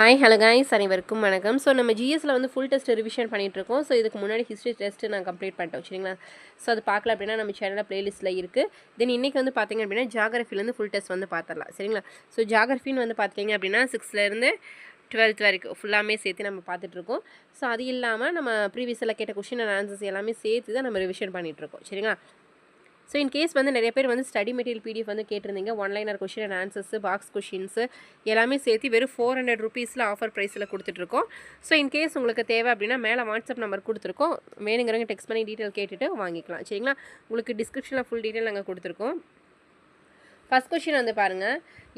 Hi hello guys அனைவருக்கும் வணக்கம். So நம்ம ஜிஎஸ்ல வந்து ஃபுல் டெஸ்ட் ரிவிஷன் பண்ணிகிட்ருக்கோம். ஸோ இதுக்கு முன்னாடி ஹிஸ்ட்ரி டெஸ்ட்டு நான் கம்ப்ளீட் பண்ணிட்டேன் சரிங்களா. ஸோ அது பார்க்கல அப்படின்னா நம்ம சேனலில் ப்ளேலிஸ்ட்டில் இருக்குது. தென் இன்றைக்கி வந்து பார்த்திங்க அப்படின்னா ஜாகிரஃபிலேருந்து ஃபுல் டெஸ்ட் வந்து பார்த்துடலாம் சரிங்களா. ஸோ ஜாகிரஃபின்னு வந்து பார்த்திங்க அப்படின்னா 6லேருந்து 12th வரைக்கும் ஃபுல்லாமே சேர்த்து நம்ம பார்த்துட்ருக்கோம். ஸோ அது இல்லாமல் நம்ம ப்ரீவியஸில் கேட்ட கொஷின் அண்ட் ஆன்சர்ஸ் எல்லாமே சேர்த்து தான் நம்ம ரிவிஷன் பண்ணிகிட்ருக்கோம் சரிங்களா. ஸோ இன்கேஸ் வந்து நிறைய பேர் வந்து ஸ்டடி மெட்டீரியல் பிடிஎஃப் வந்து கேட்டிருந்தீங்க. One-liner question and answers, box questions எல்லாமே சேர்த்து வெறும் 400 ருபீஸில் ஆஃபர் ப்ரைஸில் கொடுத்துட்ருக்கோம். ஸோ இன்கேஸ் உங்களுக்கு தேவை அப்படின்னா மேலே வாட்ஸ்அப் நம்பர் கொடுத்துருக்கோம். வேணுங்கிறவங்க டெக்ஸ்ட் பண்ணி டீட்டெயில் கேட்டுட்டு வாங்கிக்கலாம் சரிங்களா. உங்களுக்கு டிஸ்கிரிப்ஷனில் ஃபுல் டீட்டெயில் நாங்கள் கொடுத்துருக்கோம். ஃபஸ்ட் கொஷின் வந்து பாருங்கள்.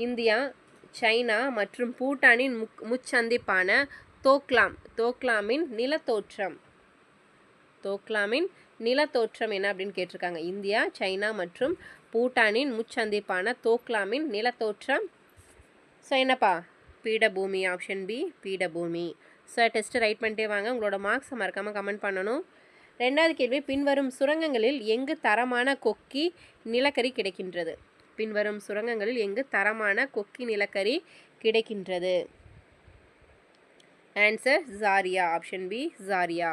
இந்தியா, சைனா மற்றும் பூட்டானின் முச்சந்திப்பான தோக்லாமின் நிலத்தோற்றம் என்ன அப்படின்னு கேட்டிருக்காங்க. இந்தியா, சைனா மற்றும் பூட்டானின் முச்சந்திப்பான தோக்லாமின் நிலத்தோற்றம். ஸோ என்னப்பா? பீடபூமி. ஆப்ஷன் பி பீடபூமி. ஸோ டெஸ்ட்டு ரைட் பண்ணிட்டே வாங்க. உங்களோட மார்க்ஸை மறக்காமல் கமெண்ட் பண்ணணும். ரெண்டாவது கேள்வி, பின்வரும் சுரங்கங்களில் எங்கு தரமான கொக்கி நிலக்கரி கிடைக்கின்றது? பின்வரும் சுரங்கங்களில் எங்கு தரமான கொக்கி நிலக்கரி கிடைக்கின்றது? Answer Jharia. Option B Jharia.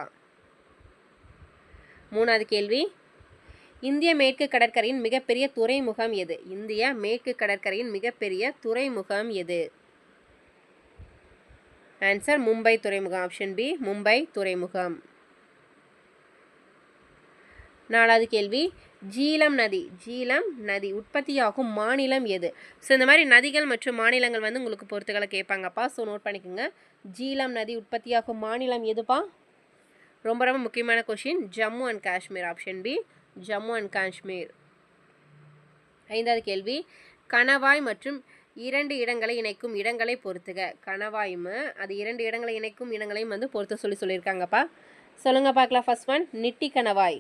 மூணாவது கேள்வி, இந்திய மேற்கு கடற்கரையின் மிகப்பெரிய துறைமுகம் எது? இந்திய மேற்கு கடற்கரையின் மிகப்பெரிய துறைமுகம் எது? ஆன்சர் மும்பை துறைமுகம். ஆப்ஷன் பி மும்பை துறைமுகம். நாலாவது கேள்வி, ஜீலம் நதி உற்பத்தியாகும் மாநிலம் எது? ஸோ இந்த மாதிரி நதிகள் மற்றும் மாநிலங்கள் வந்து உங்களுக்கு பொறுத்துக்களை கேட்பாங்கப்பா. ஸோ நோட் பண்ணிக்கோங்க. ஜீலம் நதி உற்பத்தியாகும் மாநிலம் எதுப்பா? ரொம்ப ரொம்ப முக்கியமான question. Jammu and Kashmir. Option B Jammu and Kashmir. ஐந்தாவது கேள்வி, கணவாய் மற்றும் 2 இடங்களை இணைக்கும் இடங்களை பொறுத்துக. கணவாயும் அது 2 இடங்களை இணைக்கும் இடங்களையும் வந்து பொறுத்து சொல்லியிருக்காங்கப்பா. சொல்லுங்க பார்க்கலாம். ஃபர்ஸ்ட் ஒன் நிட்டி கணவாய்,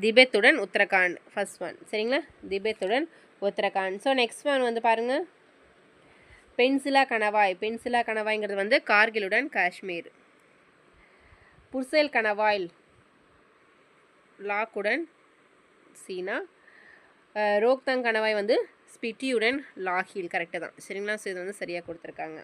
திபெத்துடன் உத்தரகாண்ட். ஃபர்ஸ்ட் ஒன் சரிங்களா, திபெத்துடன் உத்தரகாண்ட். ஸோ நெக்ஸ்ட் ஒன் வந்து பாருங்கள், பென்சிலா கணவாய்ங்கிறது வந்து கார்கிலுடன் காஷ்மீர். புர்சேல் கணவாய் லாக்குடன் சீனா. ரோக்தாங் கணவாய் வந்து ஸ்பிட்டியுடன் லாஹில். கரெக்டு தான் சரிங்களா. ஸோ இது வந்து சரியாக கொடுத்துருக்காங்க.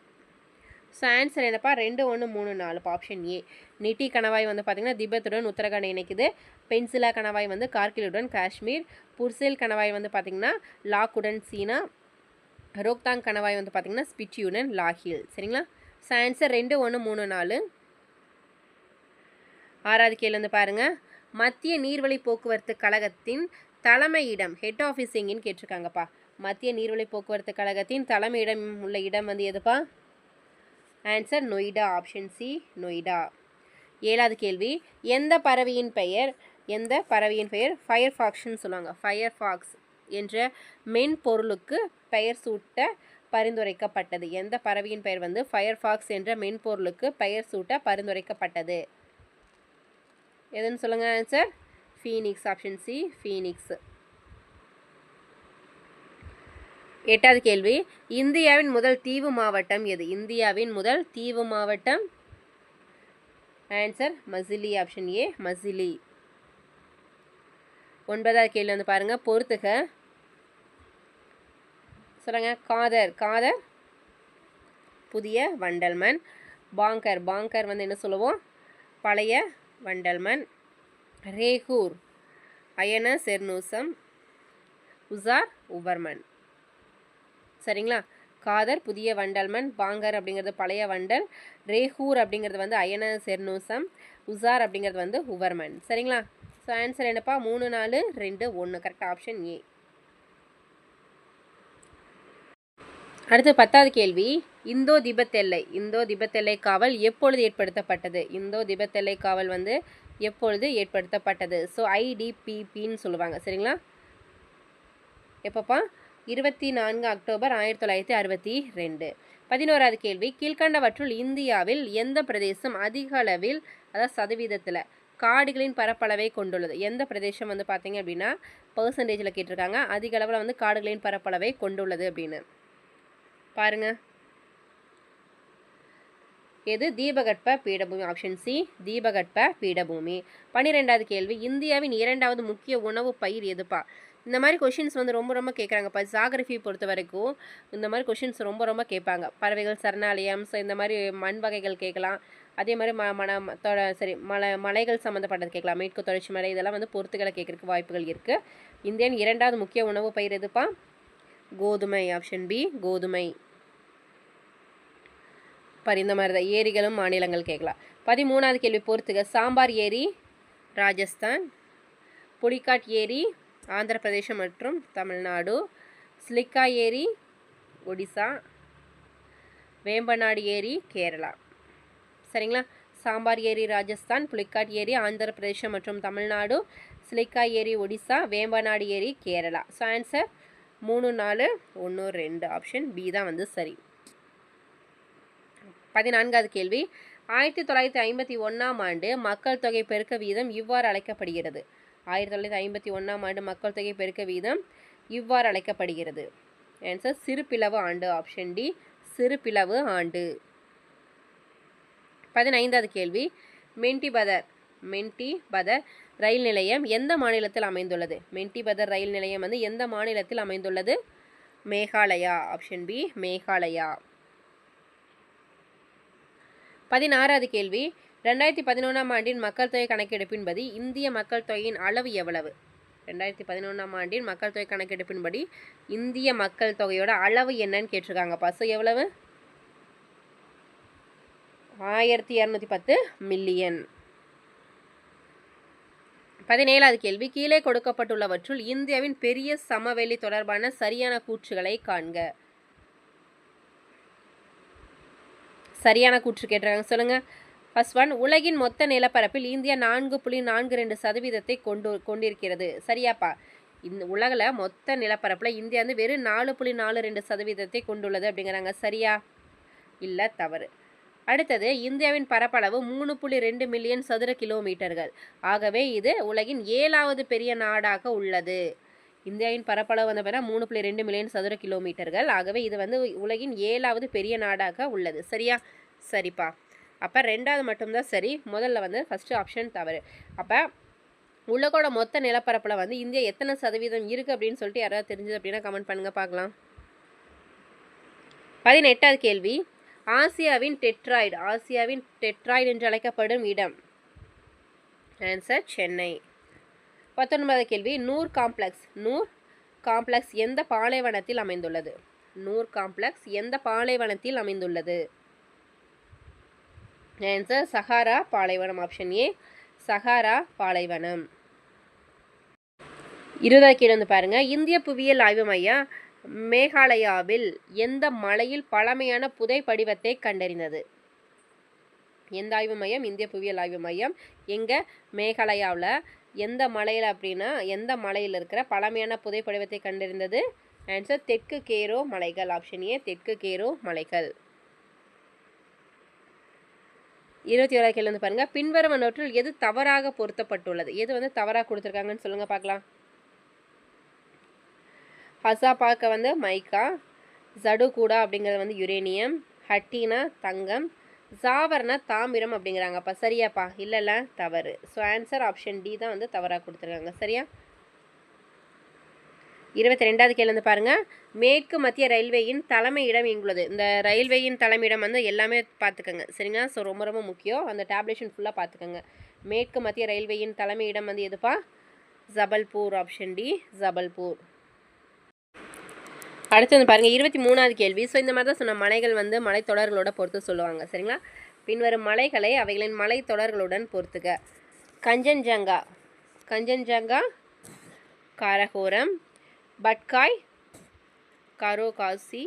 ஸோ ஆன்சர் என்னப்பா? 2, 1, 3, 4. Option A. நிட்டி கணவாய் வந்து பார்த்திங்கன்னா திபெத்துடன் உத்தரகாண்ட் இணைக்குது. பென்சிலா கணவாய் வந்து கார்கிலுடன் காஷ்மீர். புர்சேல் கணவாய் வந்து பார்த்திங்கன்னா லாக்குடன் சீனா. ரோக்தாங் கணவாய் வந்து பார்த்திங்கன்னா ஸ்பிட்டியுடன் லாஹில் சரிங்களா. So answer 2, 1, 3, 4. ஆறாவது கேள்வி வந்து பாருங்கள், மத்திய நீர்வழி போக்குவரத்து கழகத்தின் தலைமையிடம் ஹெட் ஆஃபீஸ் எங்கன்னு கேட்டிருக்காங்கப்பா. மத்திய நீர்வழி போக்குவரத்து கழகத்தின் தலைமையிடம் உள்ள இடம் வந்து எதுப்பா? Answer Noida. Option C Noida. ஏழாவது கேள்வி, எந்த பறவையின் பெயர் ஃபயர்ஃபாக்ஸ்ன்னு சொல்லுவாங்க? ஃபயர்ஃபாக்ஸ் என்ற மென்பொருளுக்கு பெயர் சூட்ட பரிந்துரைக்கப்பட்டது. எந்த பறவையின் பெயர் வந்து ஃபயர்ஃபாக்ஸ் என்ற மென்பொருளுக்கு பெயர் சூட்ட பரிந்துரைக்கப்பட்டது? எதுன்னு சொல்லுங்க. Answer Phoenix. Option C Phoenix. எட்டாவது கேள்வி, இந்தியாவின் முதல் தீவு மாவட்டம் எது? இந்தியாவின் முதல் தீவு மாவட்டம். Answer Majuli. Option A Majuli. ஒன்பதாவது கேள்வி வந்து பாருங்க, பொறுத்துக. சொல்லுங்க. காதர் புதிய வண்டல்மன். பாங்கர் வந்து என்ன சொல்லுவோம்? பழைய வண்டல்மன். ரேகூர் அயன செர்னூசம். உசார் உவர்மன். சரிங்களா. காதர் புதிய வண்டல்மன், பாங்கர் அப்படிங்கிறது பழைய வண்டல், ரேகூர் அப்படிங்கிறது வந்து அயன செர்னூசம், உசார் அப்படிங்கிறது வந்து உவர்மன். சரிங்களா. ஸோ ஆன்சர் என்னப்பா? 3, 4, 2, 1. கரெக்டாக ஆப்ஷன் ஏ. அடுத்து 10வது கேள்வி, இந்தோ திபெத் எல்லை காவல் எப்பொழுது ஏற்படுத்தப்பட்டது? இந்தோ திபெத் எல்லை காவல் வந்து எப்பொழுது ஏற்படுத்தப்பட்டது? ஸோ ஐடிபிபின்னு சொல்லுவாங்க சரிங்களா. எப்பப்பா? 24 அக்டோபர் 1962. 11வது கேள்வி, கீழ்கண்டவற்றுள் இந்தியாவில் எந்த பிரதேசம் அதிக அளவில் அதாவது சதவீதத்தில் காடுகளின் பரப்பளவை கொண்டுள்ளது? எந்த பிரதேசம் வந்து பார்த்தீங்க அப்படின்னா பர்சன்டேஜில் கேட்டிருக்காங்க, அதிக அளவில் வந்து காடுகளின் பரப்பளவை கொண்டுள்ளது அப்படின்னு பாருங்க. எது? தீபகற்ப பீடபூமி. ஆப்ஷன் சி தீபகற்ப பீடபூமி. 12வது கேள்வி, இந்தியாவின் 2வது முக்கிய உணவு பயிர் எதுப்பா? இந்த மாதிரி கொஷின்ஸ் வந்து ரொம்ப ரொம்ப கேட்குறாங்கப்பா. ஜியாகிரஃபி பொறுத்த வரைக்கும் இந்த மாதிரி கொஷின்ஸ் ரொம்ப ரொம்ப கேட்பாங்க. பறவைகள் சரணாலயம், ஸோ இந்த மாதிரி மண் வகைகள் கேட்கலாம். அதே மாதிரி மலைகள் சம்மந்தப்பட்டது கேட்கலாம். மேற்கு தொடர்ச்சி மலை இதெல்லாம் வந்து பொறுத்துக்களை கேட்கறதுக்கு வாய்ப்புகள் இருக்குது. இந்தியன் 2வது முக்கிய உணவு பயிர் எதுப்பா? கோதுமை. ஆப்ஷன் பி கோதுமை. இந்த மாதிரி தான் ஏரிகளும் மாநிலங்கள் கேட்கலாம். 13வது கேள்வி பொறுத்துக. சாம்பார் ஏரி ராஜஸ்தான், புலிகாட் ஏரி ஆந்திர பிரதேசம் மற்றும் தமிழ்நாடு, ஸ்லிக்கா ஏரி ஒடிசா, வேம்பநாடு ஏரி கேரளா. சரிங்களா? சாம்பார் ஏரி ராஜஸ்தான், புலிகாட் ஏரி ஆந்திர பிரதேசம் மற்றும் தமிழ்நாடு, ஸ்லிக்கா ஏரி ஒடிசா, வேம்பநாடு ஏரி Kerala. So answer 3, 4, 1, 2 option B தான் வந்து சரி. 14வது கேள்வி. 1951ஆம் ஆண்டு மக்கள் தொகை பெருக்க வீதம் இவ்வாறு அழைக்கப்படுகிறது. 1951ஆம் ஆண்டு மக்கள் தொகை பெருக்க வீதம் இவ்வாறு அழைக்கப்படுகிறது. ஆன்சர் சிறுபிளவு ஆண்டு. ஆப்ஷன் டி சிறுபிளவு ஆண்டு. 15வது கேள்வி. மென்டிபதர் ரயில் நிலையம் எந்த மாநிலத்தில் அமைந்துள்ளது? மென்டிபதர் ரயில் நிலையம் வந்து எந்த மாநிலத்தில் அமைந்துள்ளது? மேகாலயா. Option B Meghalaya. 16வது கேள்வி. 2011ஆம் ஆண்டின் மக்கள் தொகை கணக்கெடுப்பின்படி இந்திய மக்கள் தொகையின் அளவு எவ்வளவு? 2011ஆம் ஆண்டின் மக்கள் தொகை கணக்கெடுப்பின்படி இந்திய மக்கள் தொகையோட அளவு என்னன்னு கேட்டிருக்காங்கப்பா. ஸோ எவ்வளவு? 1210 மில்லியன். 17வது கேள்வி. கீழே கொடுக்கப்பட்டுள்ளவற்றுள் இந்தியாவின் பெரிய சமவெளி தொடர்பான சரியான கூற்றுகளை காண்க. சரியான கூற்று கேட்டிருக்காங்க, சொல்லுங்க. First one. உலகின் மொத்த நிலப்பரப்பில் இந்தியா 4.42% கொண்டிருக்கிறது. சரியாப்பா? இந்த உலகில் மொத்த நிலப்பரப்பில் இந்தியா வந்து வெறும் 4.42% கொண்டுள்ளது அப்படிங்கிறாங்க. சரியா? இல்லை, தவறு. அடுத்தது. இந்தியாவின் பரப்பளவு 3.2 மில்லியன் சதுர கிலோமீட்டர்கள். ஆகவே இது உலகின் 7வது பெரிய நாடாக உள்ளது. இந்தியாவின் பரப்பளவு வந்து பார்த்தா 3.2 மில்லியன் சதுர கிலோமீட்டர்கள். ஆகவே இது வந்து உலகின் 7வது பெரிய நாடாக உள்ளது. சரியா? சரிப்பா. அப்போ 2வது மட்டும்தான் சரி. முதல்ல வந்து ஃபஸ்ட்டு ஆப்ஷன் தவறு. அப்போ உலகோட மொத்த நிலப்பரப்பில் வந்து இந்தியா எத்தனை சதவீதம் இருக்குது அப்படின்னு சொல்லிட்டு யாராவது தெரிஞ்சது அப்படின்னா கமெண்ட் பண்ணுங்கள் பார்க்கலாம். 18வது கேள்வி. ஆசியாவின் டெட்ராய்டு என்று அழைக்கப்படும் இடம். ஆன்சர் சென்னை. 19வது கேள்வி. நூர் காம்ப்ளெக்ஸ் எந்த பாலைவனத்தில் அமைந்துள்ளது? நூர் காம்ப்ளெக்ஸ் எந்த பாலைவனத்தில் அமைந்துள்ளது? ஆன்சர் சஹாரா பாலைவனம். ஆப்ஷன் ஏ சஹாரா பாலைவனம். 20வது கேள்வி வந்து பாருங்க. இந்திய புவியியல் ஆய்வு மையம் மேகாலயாவில் எந்த மலையில் பழமையான புதை படிவத்தை கண்டறிந்தது? எந்த ஆய்வு மையம்? இந்திய புவியியல் ஆய்வு மையம் எங்கே? மேகாலயாவில். எந்த மலையில் அப்படின்னா எந்த மலையில் இருக்கிற பழமையான புதை படிவத்தை கண்டறிந்தது? ஆன்சர் தெற்கு கேரோ மலைகள். ஆப்ஷன் ஏ தெற்கு கேரோ மலைகள். 21வது கேள்வி வந்து பாருங்க. பின்வருவனவற்றில் எது தவறாக பொருத்தப்பட்டுள்ளது? எது வந்து தவறாக கொடுத்துருக்காங்கன்னு சொல்லுங்க பார்க்கலாம். ஹசாபாக்க வந்து மைக்கா, ஜடுகூடா அப்படிங்கிறது வந்து யுரேனியம், ஹட்டினா தங்கம், ஜாவர்னா தாமிரம் அப்படிங்கிறாங்க. அப்போ சரியாப்பா? இல்லைல்ல, தவறு. ஸோ ஆன்சர் ஆப்ஷன் டி தான் வந்து தவறாக கொடுத்துருக்காங்க. சரியா? 22வது கேள்வி வந்து பாருங்கள். மேற்கு மத்திய ரயில்வேயின் தலைமையிடம் எங்குள்ளது? இந்த ரயில்வேயின் தலைமையிடம் வந்து எல்லாமே பார்த்துக்கோங்க. சரிங்களா? ஸோ ரொம்ப ரொம்ப முக்கியம். அந்த டேப்லேஷன் ஃபுல்லாக பார்த்துக்கோங்க. மேற்கு மத்திய ரயில்வேயின் தலைமையிடம் வந்து எதுப்பா? ஜபல்பூர். Option D Jabalpur. அடுத்து வந்து பாருங்கள். 23வது கேள்வி. ஸோ இந்த மாதிரி தான் சொன்ன மலைகள் வந்து மலைத்தொடர்களோட பொறுத்து சொல்லுவாங்க. சரிங்களா? பின்வரும் மலைகளை அவைகளின் மலைத்தொடர்களுடன் பொறுத்துக. கஞ்சன்ஜங்கா, காரகோரம், பட்காய், காரோகாசி,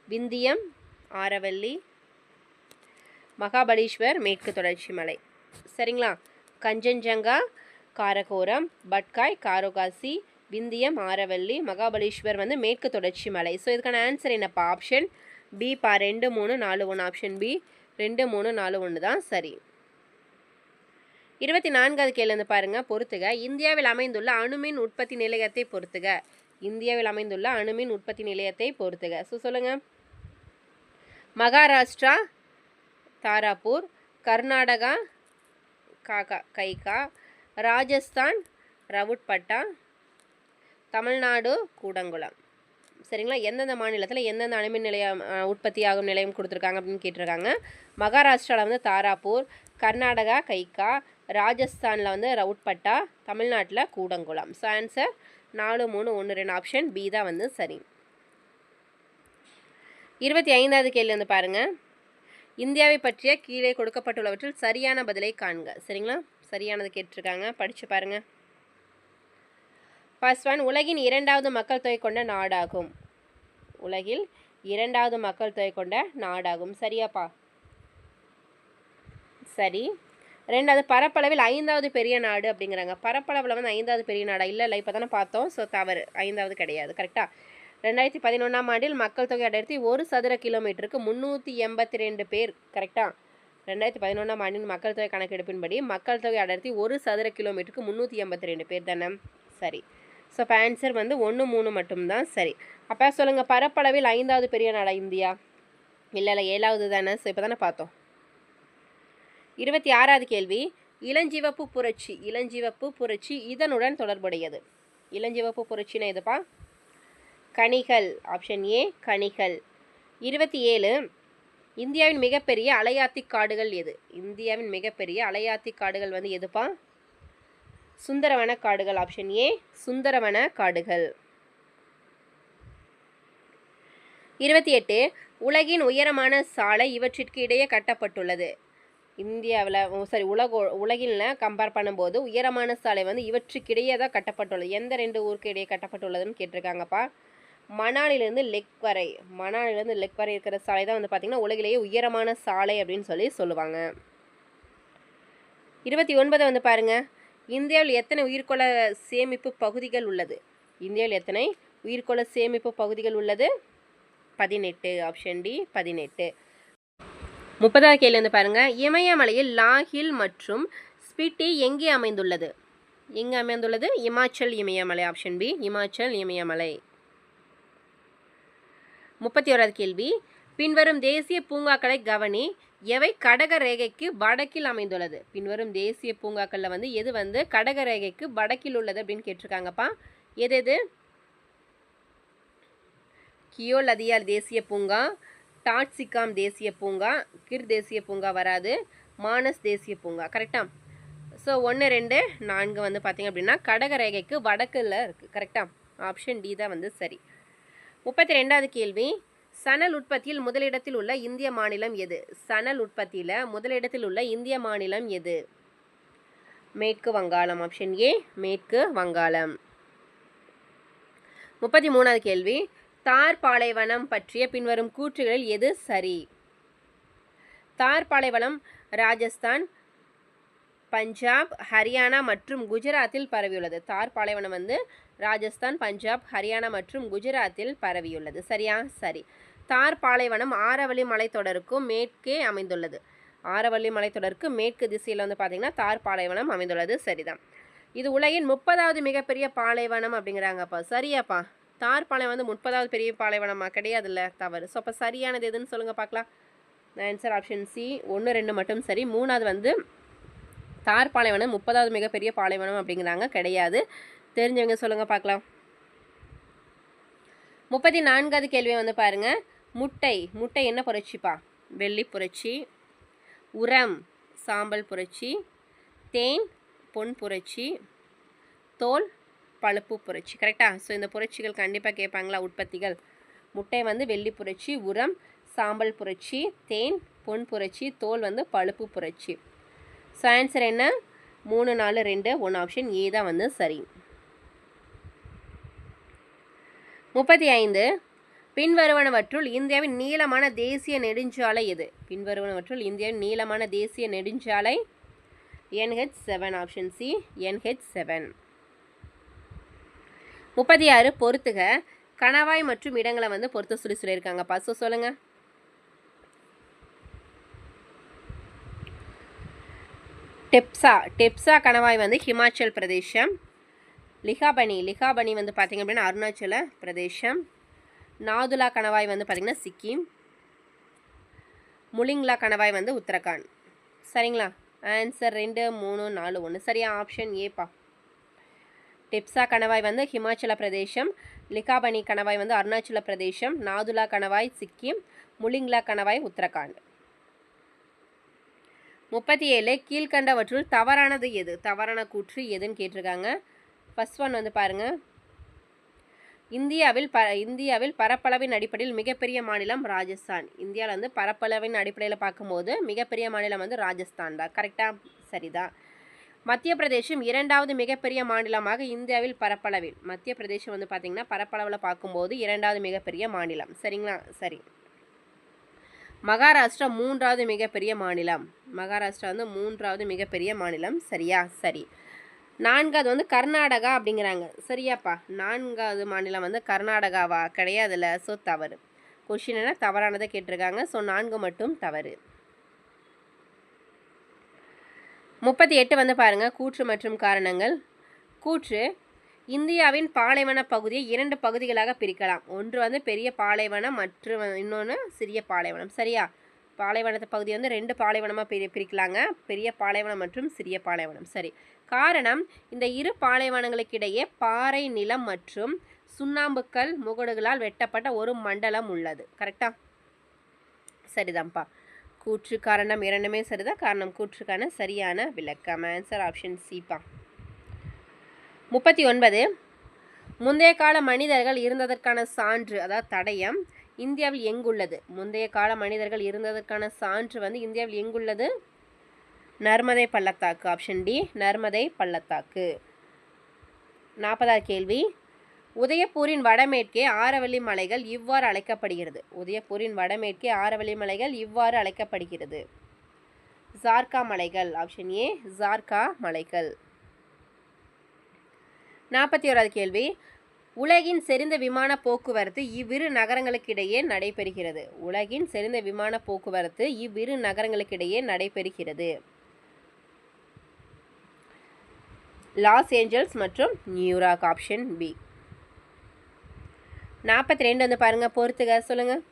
விந்தியம், ஆரவல்லி, மகாபலீஸ்வர் மேற்கு தொடர்ச்சி மலை. சரிங்களா? கஞ்சன்ஜங்கா, காரகோரம், பட்காய், காரோகாசி, விந்தியம், ஆரவல்லி, மகாபலீஸ்வர் வந்து மேற்கு தொடர்ச்சி மலை. ஸோ இதுக்கான ஆன்சர் என்னப்பா? ஆப்ஷன் பி பா 2, 3, 4, 1. ஆப்ஷன் பி 2, 3, 4, 1 தான் சரி. 24வது கேள்வி வந்து பாருங்க. பொறுத்துக. இந்தியாவில் அமைந்துள்ள அணுமின் உற்பத்தி நிலையத்தை பொறுத்துக. இந்தியாவில் அமைந்துள்ள அணுமின் உற்பத்தி நிலையத்தை பொறுத்துக. ஸோ சொல்லுங்க. மகாராஷ்டிரா தாராப்பூர், கர்நாடகா கைகா, ராஜஸ்தான் ரவுட்பட்டா, தமிழ்நாடு கூடங்குளம். சரிங்களா? எந்தெந்த மாநிலத்தில் எந்தெந்த அணுமின் நிலையம் உற்பத்தி ஆகும் நிலையம் கொடுத்துருக்காங்க அப்படின்னு கேட்டிருக்காங்க. மகாராஷ்டிராவில் வந்து தாராப்பூர், கர்நாடகா கைக்கா, ராஜஸ்தானில் வந்து ரவுட்பட்டா, தமிழ்நாட்டில் Kudankulam. So answer 4, 3, 1, 2 option B தான் வந்து சரி. 25வது கேள்வி வந்து பாருங்கள். இந்தியாவை பற்றிய கீழே கொடுக்கப்பட்டுள்ளவற்றில் சரியான பதிலை காண்க. சரிங்களா? சரியானது கேட்டிருக்காங்க, படித்து பாருங்கள். ஃபர்ஸ்ட் ஒன், உலகின் 2வது மக்கள் தொகை கொண்ட நாடாகும். உலகில் 2வது மக்கள் தொகை கொண்ட நாடாகும். சரியாப்பா? சரி. 2வது, பரப்பளவில் 5வது பெரிய நாடு அப்படிங்கிறாங்க. பரப்பளவில் வந்து 5வது பெரிய நாடா? இல்லை, இப்போ தானே பார்த்தோம். ஸோ தவறு, 5வது கிடையாது. கரெக்டாக 2011ஆம் ஆண்டில் மக்கள் தொகை அடர்த்தி 1 சதுர கிலோமீட்டருக்கு 382 பேர். கரெக்டாக 2011ஆம் ஆண்டின் மக்கள் தொகை கணக்கெடுப்பின்படி மக்கள் தொகை அடர்த்தி 1 சதுர கிலோமீட்டருக்கு 382 பேர் தானே? சரி. ஸோ இப்போ ஆன்சர் வந்து 1, 3 மட்டும்தான் சரி. அப்போ சொல்லுங்கள், பரப்பளவில் 5வது பெரிய நாடா இந்தியா? இல்லை, 7வது தானே. ஸோ இப்போ தானே பார்த்தோம். 26வது கேள்வி, இளஞ்சிவப்பு புரட்சி. இளஞ்சிவப்பு புரட்சி இதனுடன் தொடர்புடையது. இளஞ்சிவப்பு புரட்சினா எதுப்பா? கனிகள். ஆப்ஷன் ஏ கனிகள். 27, இந்தியாவின் மிகப்பெரிய அலையாத்தி காடுகள் எது? இந்தியாவின் மிகப்பெரிய அலையாத்தி காடுகள் வந்து எதுப்பா? சுந்தரவன காடுகள். ஆப்ஷன் ஏ சுந்தரவன காடுகள். 28, உலகின் உயரமான சாலை இவற்றிற்கு இடையே கட்டப்பட்டுள்ளது. இந்தியாவில் உலகில் கம்பேர் பண்ணும்போது உயரமான சாலை வந்து இவற்றுக்கிடையே தான் கட்டப்பட்டுள்ளது. எந்த 2 ஊருக்கு இடையே கட்டப்பட்டுள்ளதுன்னு கேட்டிருக்காங்கப்பா. மணாலிலேருந்து லெக் வரை. மணாலிலேருந்து லெக் வரை இருக்கிற சாலை தான் வந்து பார்த்திங்கன்னா உலகிலேயே உயரமான சாலை அப்படின்னு சொல்லுவாங்க. 29 வந்து பாருங்கள். இந்தியாவில் எத்தனை உயிர்கோள சேமிப்பு பகுதிகள் உள்ளது? இந்தியாவில் எத்தனை உயிர்கோள சேமிப்பு பகுதிகள் உள்ளது? 18. Option D 18. 30வது கேள்வி வந்து பாருங்கள். இமயமலையில் லாஹில் மற்றும் ஸ்பிட்டி எங்கே அமைந்துள்ளது? எங்கே அமைந்துள்ளது? இமாச்சல் இமயமலை. ஆப்ஷன் பி இமாச்சல் இமயமலை. 31வது கேள்வி, பின்வரும் தேசிய பூங்காக்களை கவனி. எவை கடக ரேகைக்கு வடக்கில் அமைந்துள்ளது? பின்வரும் தேசிய பூங்காக்களில் வந்து எது வந்து கடக ரேகைக்கு வடக்கில் உள்ளது அப்படின்னு கேட்டிருக்காங்கப்பா. எது? கியோலதியார் தேசிய பூங்கா, டாட்சிகாம் தேசிய பூங்கா, கிர் தேசிய பூங்கா வராது, மானஸ் தேசிய பூங்கா. கரெக்டாக? ஸோ 1, 2, 4 வந்து பார்த்திங்க அப்படின்னா கடக ரேகைக்கு வடக்கில் இருக்குது. கரெக்டாக? ஆப்ஷன் டி தான் வந்து சரி. 32வது கேள்வி, சணல் உற்பத்தியில் முதலிடத்தில் உள்ள இந்திய மாநிலம் எது? சணல் உற்பத்தியில் முதலிடத்தில் உள்ள இந்திய மாநிலம் எது? மேற்கு வங்காளம். ஆப்ஷன் ஏ மேற்கு வங்காளம். 33வது கேள்வி, தார் பாலைவனம் பற்றிய பின்வரும் கூற்றுகளில் எது சரி? தார் பாலைவனம் ராஜஸ்தான், பஞ்சாப், ஹரியானா மற்றும் குஜராத்தில் பரவியுள்ளது. தார் பாலைவனம் வந்து ராஜஸ்தான், பஞ்சாப், ஹரியானா மற்றும் குஜராத்தில் பரவியுள்ளது. சரியா? சரி. தார் பாலைவனம் ஆரவல்லி மலைத்தொடருக்கும் மேற்கே அமைந்துள்ளது. ஆரவல்லி மலைத்தொடருக்கு மேற்கு திசையில் வந்து பார்த்திங்கன்னா தார் பாலைவனம் அமைந்துள்ளது. சரிதான். இது உலகின் 30வது மிகப்பெரிய பாலைவனம் அப்படிங்கிறாங்கப்பா. சரியாப்பா? தார் பாலைவனம் வந்து 30வது பெரிய பாலைவனமா? கிடையாதுல்ல, தவறு. ஸோ அப்போ சரியானது எதுன்னு சொல்லுங்கள் பார்க்கலாம். ஆன்சர் ஆப்ஷன் சி 1, 2 மட்டும் சரி. 3வது வந்து தார் பாலைவனம் 30வது மிகப்பெரிய பாலைவனம் அப்படிங்கிறாங்க. கிடையாது. தெரிஞ்சவங்க சொல்லுங்கள் பார்க்கலாம். 34வது கேள்வியை வந்து பாருங்கள். முட்டை என்ன புரட்சிப்பா? வெள்ளி புரட்சி. உரம் சாம்பல் புரட்சி. தேன் பொன் புரட்சி. தோல் பழுப்பு புரட்சி. கரெக்டாக? ஸோ இந்த புரட்சிகள் கண்டிப்பாக கேட்பாங்களா? உற்பத்திகள். முட்டை வந்து வெள்ளி புரட்சி, உரம் சாம்பல் புரட்சி, தேன் பொன் புரட்சி, தோல் வந்து பழுப்பு புரட்சி. ஸோ ஆன்சர் என்ன? 3, 4, 2, 1 ஆப்ஷன் ஏ தான் வந்து சரி. 35, பின்வருவனவற்றுள் இந்தியாவின் நீளமான தேசிய நெடுஞ்சாலை எது? பின்வருவனவற்றுள் இந்தியாவின் நீளமான தேசிய நெடுஞ்சாலை NH7. Option C NH7. 36, பொறுத்துக. கணவாய் மற்றும் இடங்களை வந்து பொறுத்த சொல்லியிருக்காங்கப்பா. ஸோ சொல்லுங்கள். டெப்சா கணவாய் வந்து ஹிமாச்சல் பிரதேசம். லிகாபனி வந்து பார்த்திங்க அப்படின்னா அருணாச்சல பிரதேசம். நாதுலா கணவாய் வந்து பார்த்திங்கன்னா சிக்கிம். முலிங்லா கணவாய் வந்து உத்தரகாண்ட். சரிங்களா? ஆன்சர் 2, 3, 4, 1. சரியா? ஆப்ஷன் ஏப்பா. டிப்ஸா கணவாய் வந்து ஹிமாச்சல பிரதேசம், லிகாபனி கணவாய் வந்து அருணாச்சல பிரதேசம், நாதுலா கணவாய் சிக்கிம், முலிங்லா கணவாய் உத்தரகாண்ட். 37 கீழ்கண்டவற்றுள் தவறானது எது? தவறான கூற்று எதுன்னு கேட்டிருக்காங்க. ஃபர்ஸ்ட் ஒன் வந்து பாருங்கள், இந்தியாவில் பரப்பளவின் அடிப்படையில் மிகப்பெரிய மாநிலம் ராஜஸ்தான். இந்தியாவில் வந்து பரப்பளவின் அடிப்படையில் பார்க்கும்போது மிகப்பெரிய மாநிலம் வந்து ராஜஸ்தான் தான். கரெக்டாக? சரிதான். மத்திய பிரதேசம் 2வது மிகப்பெரிய மாநிலமாக இந்தியாவில் பரப்பளவில். மத்திய பிரதேசம் வந்து பார்த்திங்கன்னா பரப்பளவில் பார்க்கும்போது 2வது மிகப்பெரிய மாநிலம். சரிங்களா? சரி. மகாராஷ்டிரா 3வது மிகப்பெரிய மாநிலம். மகாராஷ்டிரா வந்து 3வது மிகப்பெரிய மாநிலம். சரியா? சரி. 4வது வந்து கர்நாடகா அப்படிங்கிறாங்க. சரியாப்பா? 4வது மாநிலம் வந்து கர்நாடகாவா? கிடையாதுல்ல. ஸோ தவறு. கொஷின் என்ன? தவறானதை கேட்டிருக்காங்க. ஸோ 4 மட்டும் தவறு. 38 வந்து பாருங்கள், கூற்று மற்றும் காரணங்கள். கூற்று, இந்தியாவின் பாலைவன பகுதியை 2 பகுதிகளாக பிரிக்கலாம். ஒன்று வந்து பெரிய பாலைவனம், இன்னொன்று சிறிய பாலைவனம். சரியா? பாலைவனத்தை பகுதி வந்து 2 பாலைவனமாக பிரிக்கலாங்க. பெரிய பாலைவனம் மற்றும் சிறிய பாலைவனம். சரி. காரணம், இந்த இரு பாலைவனங்களுக்கிடையே பாறை நிலம் மற்றும் சுண்ணாம்புக்கல் முகடுகளால் வெட்டப்பட்ட ஒரு மண்டலம் உள்ளது. கரெக்டா? சரிதான்ப்பா. கூற்று காரணம் இரண்டுமே சரிதான். காரணம் கூற்றுக்கான சரியான விளக்கம். Answer option சிப்பா. 39 முந்தைய கால மனிதர்கள் இருந்ததற்கான சான்று, அதாவது தடயம், இந்தியாவில் எங்குள்ளது? முந்தைய கால மனிதர்கள் இருந்ததற்கான சான்று வந்து இந்தியாவில் எங்குள்ளது? நர்மதை பள்ளத்தாக்கு. ஆப்ஷன் டி, நர்மதை பள்ளத்தாக்கு. 40வது கேள்வி, உதயபூரின் வடமேற்கே ஆரவல்லி மலைகள் இவ்வாறு அழைக்கப்படுகிறது. உதயபூரின் வடமேற்கே ஆரவல்லி மலைகள் இவ்வாறு அழைக்கப்படுகிறது. ஜார்கா மலைகள். ஆப்ஷன் ஏ, ஜார்கா மலைகள். 41வது கேள்வி, உலகின் செறிந்த விமான போக்குவரத்து இவ்விரு நகரங்களுக்கிடையே நடைபெறுகிறது. உலகின் செறிந்த விமான போக்குவரத்து இவ்விரு நகரங்களுக்கிடையே நடைபெறுகிறது. லாஸ் ஏஞ்சல்ஸ் மற்றும் நியூயார்க். Option B. 42 வந்து பாருங்கள், பொறுத்துக சொல்லுங்கள்.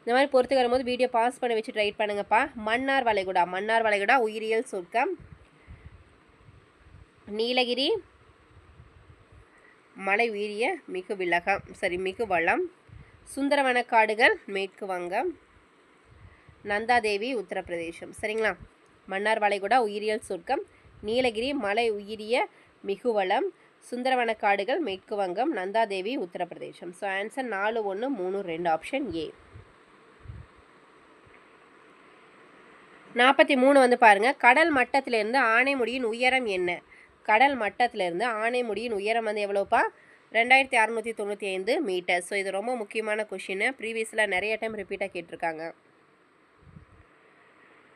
இந்த மாதிரி பொறுத்துக்க வரும்போது வீடியோ பாஸ் பண்ணி வச்சு ரைட் பண்ணுங்கப்பா. மன்னார் வளைகுடா. மன்னார் வளைகுடா உயிரியல் சுருக்கம். நீலகிரி மலை உயிரிய மிகு வளம். சுந்தரவன காடுகள் மேற்கு வங்கம். நந்தாதேவி உத்தரப்பிரதேசம். சரிங்களா? மன்னார் வளைகுடா உயிரியல் சுருக்கம், நீலகிரி மலை உயிரிய மிகுவளம், சுந்தரவன காடுகள் மேற்கு வங்கம், Nanda Devi Uttar Pradesh. So answer 4132 option A. 43 வந்து பாருங்கள், கடல் மட்டத்திலிருந்து ஆனைமுடியின் உயரம் என்ன? கடல் மட்டத்திலிருந்து ஆனைமுடியின் உயரம் வந்து எவ்வளோப்பா? 2695 மீட்டர். ஸோ இது ரொம்ப முக்கியமான கொஷின். ப்ரீவியஸில் நிறைய டைம் ரிப்பீட்டாக கேட்டிருக்காங்க.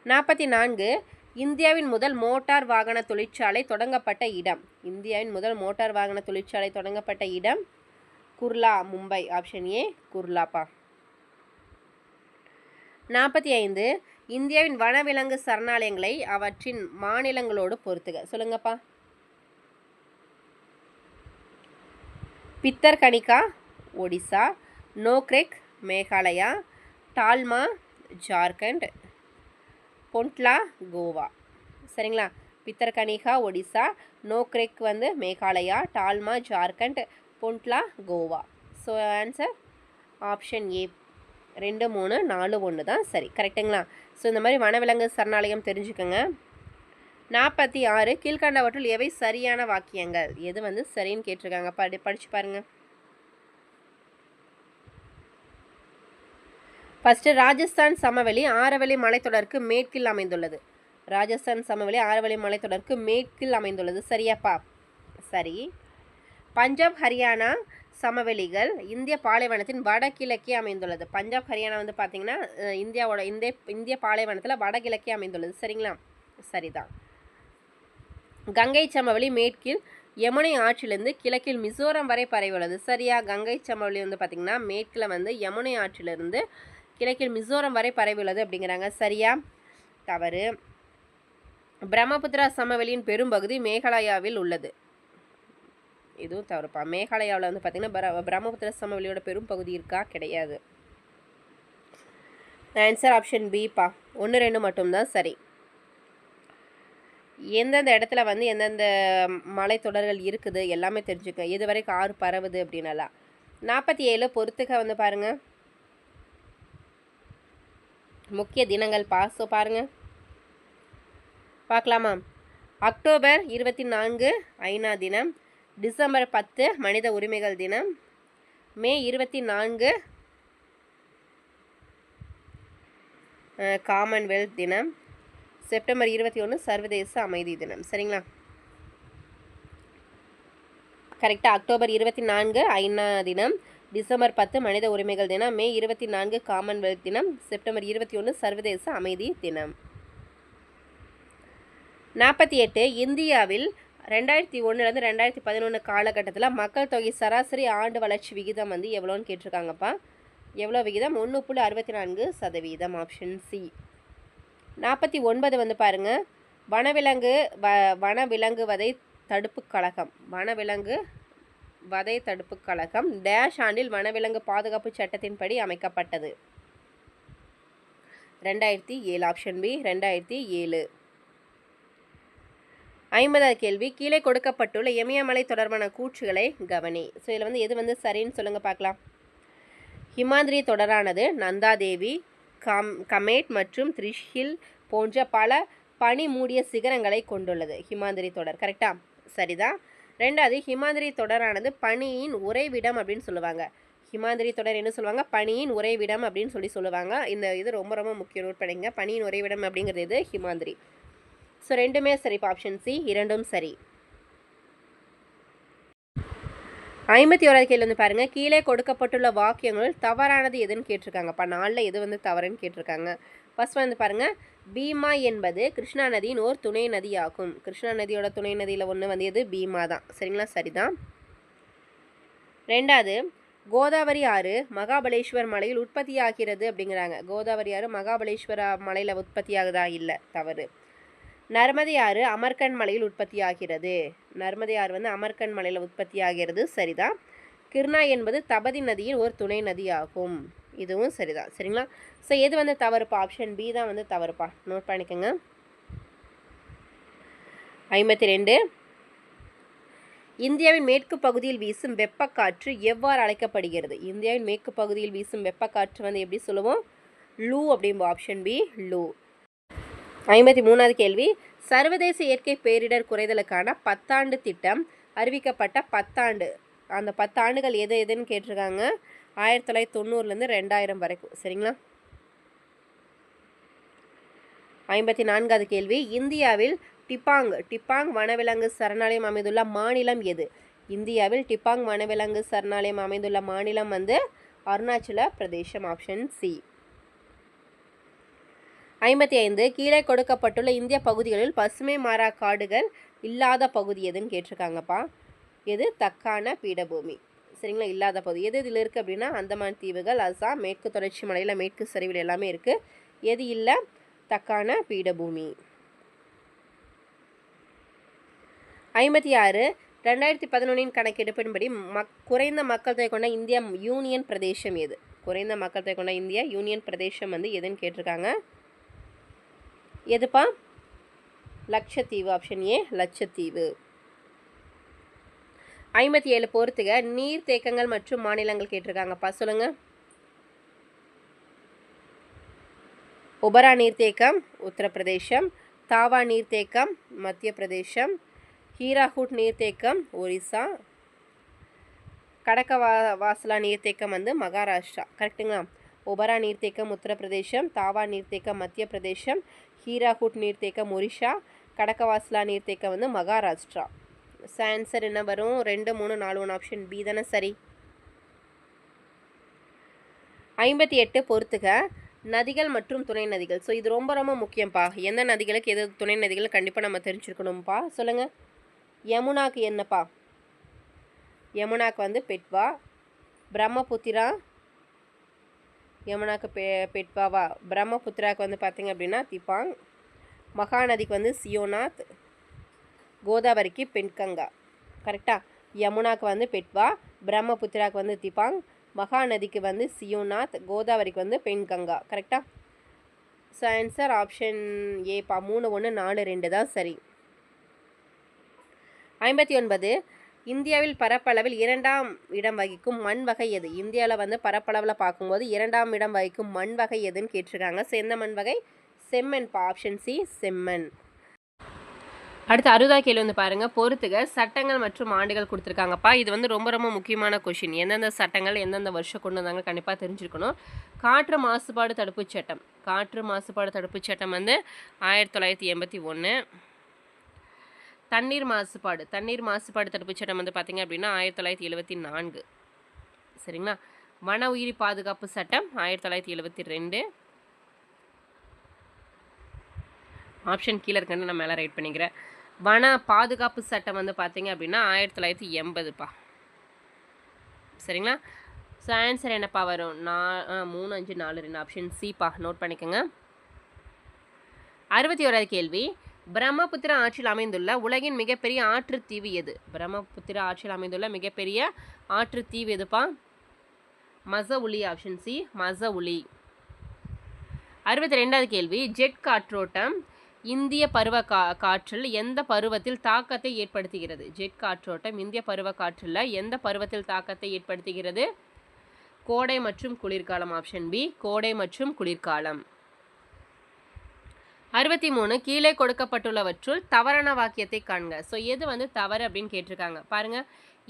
44 இந்தியாவின் முதல் மோட்டார் வாகன தொழிற்சாலை தொடங்கப்பட்ட இடம். இந்தியாவின் முதல் மோட்டார் வாகன தொழிற்சாலை தொடங்கப்பட்ட இடம் குர்லா, மும்பை. Option A, குர்லாப்பா. 45 இந்தியாவின் வனவிலங்கு சரணாலயங்களை அவற்றின் மாநிலங்களோடு பொறுத்துக. சொல்லுங்கப்பா. பித்தர்கனிகா ஒடிசா, நோக்ரெக் மேகாலயா, டால்மா ஜார்க்கண்ட், பொன்ட்லா கோவா. சரிங்களா? பித்தர்கனிகா ஒடிசா, நோக்ரெக் வந்து Meghalaya, Dalma Jharkhand, Bondla Goa. So answer option A. 2, 3, 4, 1 தான் சரி. கரெக்டுங்களா? ஸோ இந்த மாதிரி வனவிலங்கு சரணாலயம் தெரிஞ்சுக்கோங்க. 46 கீழ்கண்டவற்றுள் எவை சரியான வாக்கியங்கள்? எது வந்து சரின்னு கேட்டிருக்காங்க. படிச்சு பாருங்க. ஃபஸ்ட்டு, ராஜஸ்தான் சமவெளி ஆரவல்லி மலைத்தொடருக்கு மேற்கில் அமைந்துள்ளது. ராஜஸ்தான் சமவெளி ஆரவல்லி மலைத்தொடருக்கு மேற்கில் அமைந்துள்ளது. சரியாப்பா? சரி. பஞ்சாப் ஹரியானா சமவெளிகள் இந்திய பாலைவனத்தின் வடகிழக்கே அமைந்துள்ளது. பஞ்சாப் ஹரியானா வந்து பார்த்திங்கன்னா இந்திய பாலைவனத்தில் வடகிழக்கே அமைந்துள்ளது. சரிங்களா? சரிதான். கங்கை சமவெளி மேற்கில் யமுனை ஆற்றிலிருந்து கிழக்கில் மிசோரம் வரை பரவியுள்ளது. சரியா? கங்கை சமவெளி வந்து பார்த்திங்கன்னா மேற்கில் வந்து யமுனை ஆற்றிலிருந்து கிழக்கில் மிசோரம் வரை பரவியுள்ளது அப்படிங்கிறாங்க. சரியா? தவறு. பிரம்மபுத்திரா சமவெளியின் பெரும்பகுதி மேகாலயாவில் உள்ளது. இதுவும் தவறுப்பா. மேகாலயாவில் வந்து பார்த்திங்கன்னா பிரம்மபுத்திரா சமவெளியோட பெரும் பகுதி இருக்கா? கிடையாது. Answer option பிப்பா. 1, 2 மட்டும்தான் சரி. எந்தெந்த இடத்துல வந்து எந்தெந்த மலைத்தொடர்கள் இருக்குது எல்லாமே தெரிஞ்சுக்க. எது வரைக்கும் ஆறு பரவுது அப்படின்னலாம். 47 பொறுத்துக்க வந்து பாருங்கள். முக்கிய தினங்கள் ஸோ பாருங்கள் பார்க்கலாமா? அக்டோபர் 24 ஐநா தினம், டிசம்பர் 10 மனித உரிமைகள் தினம், மே 24 காமன்வெல்த் தினம், செப்டம்பர் 21 சர்வதேச அமைதி தினம். சரிங்களா? கரெக்டாக அக்டோபர் 24 ஐநா தினம், டிசம்பர் 10 மனித உரிமைகள் தினம், மே 24 காமன்வெல்த் தினம், செப்டம்பர் 21 சர்வதேச அமைதி தினம். 48 இந்தியாவில் 2001 2011 காலகட்டத்தில் மக்கள் தொகை சராசரி ஆண்டு வளர்ச்சி விகிதம் வந்து எவ்வளோன்னு கேட்டிருக்காங்கப்பா. எவ்வளோ விகிதம்? 1.64%. Option C. 49 வந்து பாருங்கள். வனவிலங்குவதை தடுப்புக் கழகம் வதை தடுப்புக் கழகம் டேஷ் ஆண்டில் வனவிலங்கு பாதுகாப்பு சட்டத்தின்படி அமைக்கப்பட்டது? 2007. Option B 2007. 50வது கேள்வி. கீழே கொடுக்கப்பட்டுள்ள இமயமலை தொடர்பான கூற்றுகளை கவனி. ஸோ இதில் வந்து எது வந்து சரின்னு சொல்லுங்கள் பார்க்கலாம். ஹிமாந்திரி தொடரானது நந்தாதேவி, கமேட் மற்றும் த்ரிஷில் போன்ற பல பனி மூடிய சிகரங்களை கொண்டுள்ளது. ஹிமாந்திரி தொடர் கரெக்டா? சரிதான். 2வது ஹிமாந்திரி தொடரானது பனியின் உறைவிடம் அப்படின்னு சொல்லுவாங்க. ஹிமாந்திரி தொடர் என்ன சொல்லுவாங்க? பனியின் உறைவிடம் அப்படின்னு சொல்லுவாங்க. இந்த இது ரொம்ப ரொம்ப முக்கியம், நோட் பண்ணிங்க. பனியின் உறைவிடம் அப்படிங்கிறது இது ஹிமாந்திரி. ஸோ ரெண்டுமே சரி. ஆப்ஷன் சி இரண்டும் சரி. 51வது கேள்வி வந்து பாருங்கள். கீழே கொடுக்கப்பட்டுள்ள வாக்கியங்கள் தவறானது எதுன்னு கேட்டிருக்காங்க. அப்போ 4ல் எது வந்து தவறுன்னு கேட்டிருக்காங்க. ஃபர்ஸ்ட் வந்து பாருங்கள். பீமா என்பது கிருஷ்ணா நதியின் ஓர் துணை நதியாகும். கிருஷ்ணா நதியோட துணை நதியில் ஒன்று வந்து எது? பீமா தான். சரிங்களா? சரிதான். 2வது கோதாவரி ஆறு மகாபலேஸ்வர் மலையில் உற்பத்தியாகிறது அப்படிங்கிறாங்க. கோதாவரி ஆறு மகாபலேஸ்வர மலையில் உற்பத்தியாகுதா? இல்லை, தவறு. நர்மதை ஆறு அமர்கண்ட் மலையில் உற்பத்தியாகிறது. நர்மதை ஆறு வந்து அமர்கண்ட் மலையில் உற்பத்தியாகிறது. சரிதான். கிருணா என்பது தபதி நதியின் ஒரு துணை நதி ஆகும். இதுவும் சரிதான். சரிங்களா? ஸோ எது வந்து தவறுப்பா? ஆப்ஷன் பி தான் வந்து தவறுப்பா. நோட் பண்ணிக்கோங்க. 52 இந்தியாவின் மேற்கு பகுதியில் வீசும் வெப்பக்காற்று எவ்வாறு அழைக்கப்படுகிறது? இந்தியாவின் மேற்கு பகுதியில் வீசும் வெப்பக்காற்று வந்து எப்படி சொல்லுவோம்? லூ அப்படிம்போம். ஆப்ஷன் பி லூ. 53வது கேள்வி. சர்வதேச இயற்கை பேரிடர் குறைதலுக்கான 10 ஆண்டு திட்டம் அறிவிக்கப்பட்ட 10 ஆண்டு, அந்த 10 ஆண்டுகள் எதுன்னு கேட்டிருக்காங்க. 1990 2000 வரைக்கும். சரிங்களா? 54வது கேள்வி. இந்தியாவில் டிப்பாங் வனவிலங்கு சரணாலயம் அமைந்துள்ள மாநிலம் எது? இந்தியாவில் டிப்பாங் வனவிலங்கு சரணாலயம் அமைந்துள்ள மாநிலம் வந்து அருணாச்சல பிரதேசம். Option C. 55 கீழே கொடுக்கப்பட்டுள்ள இந்திய பகுதிகளில் பசுமை மாறா காடுகள் இல்லாத பகுதி எதுன்னு கேட்டிருக்காங்கப்பா. எது? தக்கான பீடபூமி. சரிங்களா? இல்லாத பகுதி எது இதில் இருக்குது அப்படின்னா அந்தமான் தீவுகள், அசாம், மேற்கு தொடர்ச்சி மலையில் மேற்கு சரிவில் எல்லாமே இருக்குது. எது இல்லை? தக்கான பீடபூமி. 56 2011 கணக்கெடுப்பின்படி குறைந்த மக்கள் தொகை கொண்ட இந்திய யூனியன் பிரதேசம் எது? குறைந்த மக்கள் தொகை கொண்ட இந்திய யூனியன் பிரதேசம் வந்து எதுன்னு கேட்டிருக்காங்க. எதுப்பா? லட்சத்தீவு. ஆப்ஷன் ஏ லட்சத்தீவு. 57 பொறுத்துக நீர்த்தேக்கங்கள் மற்றும் மாநிலங்கள் கேட்டிருக்காங்கப்பா. சொல்லுங்க. ஒபரா நீர்த்தேக்கம் உத்தரப்பிரதேசம், தாவா நீர்த்தேக்கம் மத்திய பிரதேசம், ஹீராகுட் நீர்த்தேக்கம் ஒரிசா, கடக்கவாசலா நீர்த்தேக்கம் வந்து மகாராஷ்டிரா. கரெக்டுங்களா? ஒபரா நீர்த்தேக்கம் உத்தரப்பிரதேசம், தாவா நீர்த்தேக்கம் மத்திய பிரதேசம், ஹீராகுட் நீர்த்தேக்கம் ஒரிஷா, கடக்கவாசலா நீர்த்தேக்கம் வந்து மகாராஷ்டிரா. ஆன்சர் என்ன வரும்? 2, 3, 4, 1. ஆப்ஷன் பி தானே சரி. 58 பொறுத்துக நதிகள் மற்றும் துணை நதிகள். ஸோ இது ரொம்ப ரொம்ப முக்கியம்ப்பா. எந்த நதிகளுக்கு எது துணை நதிகள் கண்டிப்பாக நம்ம தெரிஞ்சுருக்கணும்ப்பா. சொல்லுங்கள். யமுனாக்கு என்னப்பா? யமுனாக்கு வந்து பெட்வா. பிரம்மபுத்திரா யமுனாக்கு பெட்வாவா? பிரம்மபுத்திராவுக்கு வந்து பார்த்திங்க அப்படின்னா திப்பாங். மகாநதிக்கு வந்து சியோநாத். கோதாவரிக்கு பெண்கங்கா. கரெக்டாக? யமுனாக்கு வந்து பெட்வா, பிரம்மபுத்திராவுக்கு வந்து திப்பாங், மகாநதிக்கு வந்து சியோநாத், கோதாவரிக்கு வந்து பெண்கங்கா. கரெக்டாக? ஸோ ஆன்சர் ஆப்ஷன் ஏப்பா. 3, 1, 4, 2 தான் சரி. 59 இந்தியாவில் பரப்பளவில் 2ஆம் இடம் வகிக்கும் மண் வகை எது? இந்தியாவில் வந்து பரப்பளவில் பார்க்கும்போது 2ஆம் இடம் வகிக்கும் மண் வகை எதுன்னு கேட்டிருக்காங்க. ஸோ எந்த மண் வகை? செம்மண்பா. ஆப்ஷன் சி செம்மண். அடுத்து 60 கேள்வி வந்து பாருங்கள். பொறுத்துக சட்டங்கள் மற்றும் ஆண்டுகள் கொடுத்துருக்காங்கப்பா. இது வந்து ரொம்ப ரொம்ப முக்கியமான கொஷின். எந்தெந்த சட்டங்கள் எந்தெந்த வருஷம் கொண்டு வந்தாங்க கண்டிப்பாக தெரிஞ்சுக்கணும். காற்று மாசுபாடு தடுப்புச் சட்டம். காற்று மாசுபாடு தடுப்புச் சட்டம் வந்து 1981. தண்ணீர் மாசுபாடு தடுப்புச் சட்டம் வந்து பார்த்திங்க அப்படின்னா 1974. சரிங்களா? வன உயிரி பாதுகாப்பு சட்டம் 1972. ஆப்ஷன் கீழே இருக்குன்னு நான் மேலே ரைட் பண்ணிக்கிறேன். வன பாதுகாப்பு சட்டம் வந்து பார்த்திங்க அப்படின்னா 1980பா. சரிங்களா? ஸோ ஆன்சர் என்னப்பா வரும்? 3542. ஆப்ஷன் சிப்பா. நோட் பண்ணிக்கோங்க. 61வது கேள்வி. பிரம்மபுத்திரா ஆற்றில் அமைந்துள்ள உலகின் மிகப்பெரிய ஆற்றுத்தீவு எது? பிரம்மபுத்திரா ஆற்றில் அமைந்துள்ள மிகப்பெரிய ஆற்றுத்தீவு எதுப்பா? மசவுலி. Option C மசவுலி. 62வது கேள்வி. ஜெட் காற்றோட்டம் இந்திய பருவ காற்றில் எந்த பருவத்தில் தாக்கத்தை ஏற்படுத்துகிறது? ஜெட் காற்றோட்டம் இந்திய பருவ காற்றில் எந்த பருவத்தில் தாக்கத்தை ஏற்படுத்துகிறது? கோடை மற்றும் குளிர்காலம். ஆப்ஷன் பி கோடை மற்றும் குளிர்காலம். 63 கீழே கொடுக்கப்பட்டுள்ளவற்றுள் தவறான வாக்கியத்தை காண்க. ஸோ எது வந்து தவறு அப்படின்னு கேட்டிருக்காங்க பாருங்க.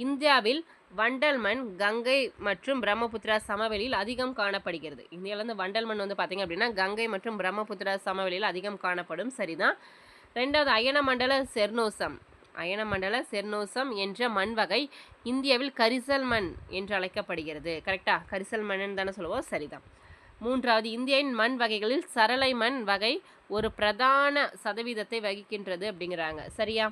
இந்தியாவில் வண்டல் மண் கங்கை மற்றும் பிரம்மபுத்திரா சமவெளியில் அதிகம் காணப்படுகிறது. இந்தியாவில் வந்து வண்டல் மண் வந்து பார்த்திங்க அப்படின்னா கங்கை மற்றும் பிரம்மபுத்திரா சமவெளியில் அதிகம் காணப்படும். சரிதான். 2வது அயனமண்டல செர்னோசம் என்ற மண் வகை இந்தியாவில் கரிசல் மண் என்று அழைக்கப்படுகிறது. கரெக்டா? கரிசல் மண் தானே சொல்லுவோம். சரிதான். 3வது இந்தியாவின் மண் வகைகளில் சரளை மண் வகை ஒரு பிரதான சதவீதத்தை வகிக்கின்றது அப்படிங்கிறாங்க. சரியா?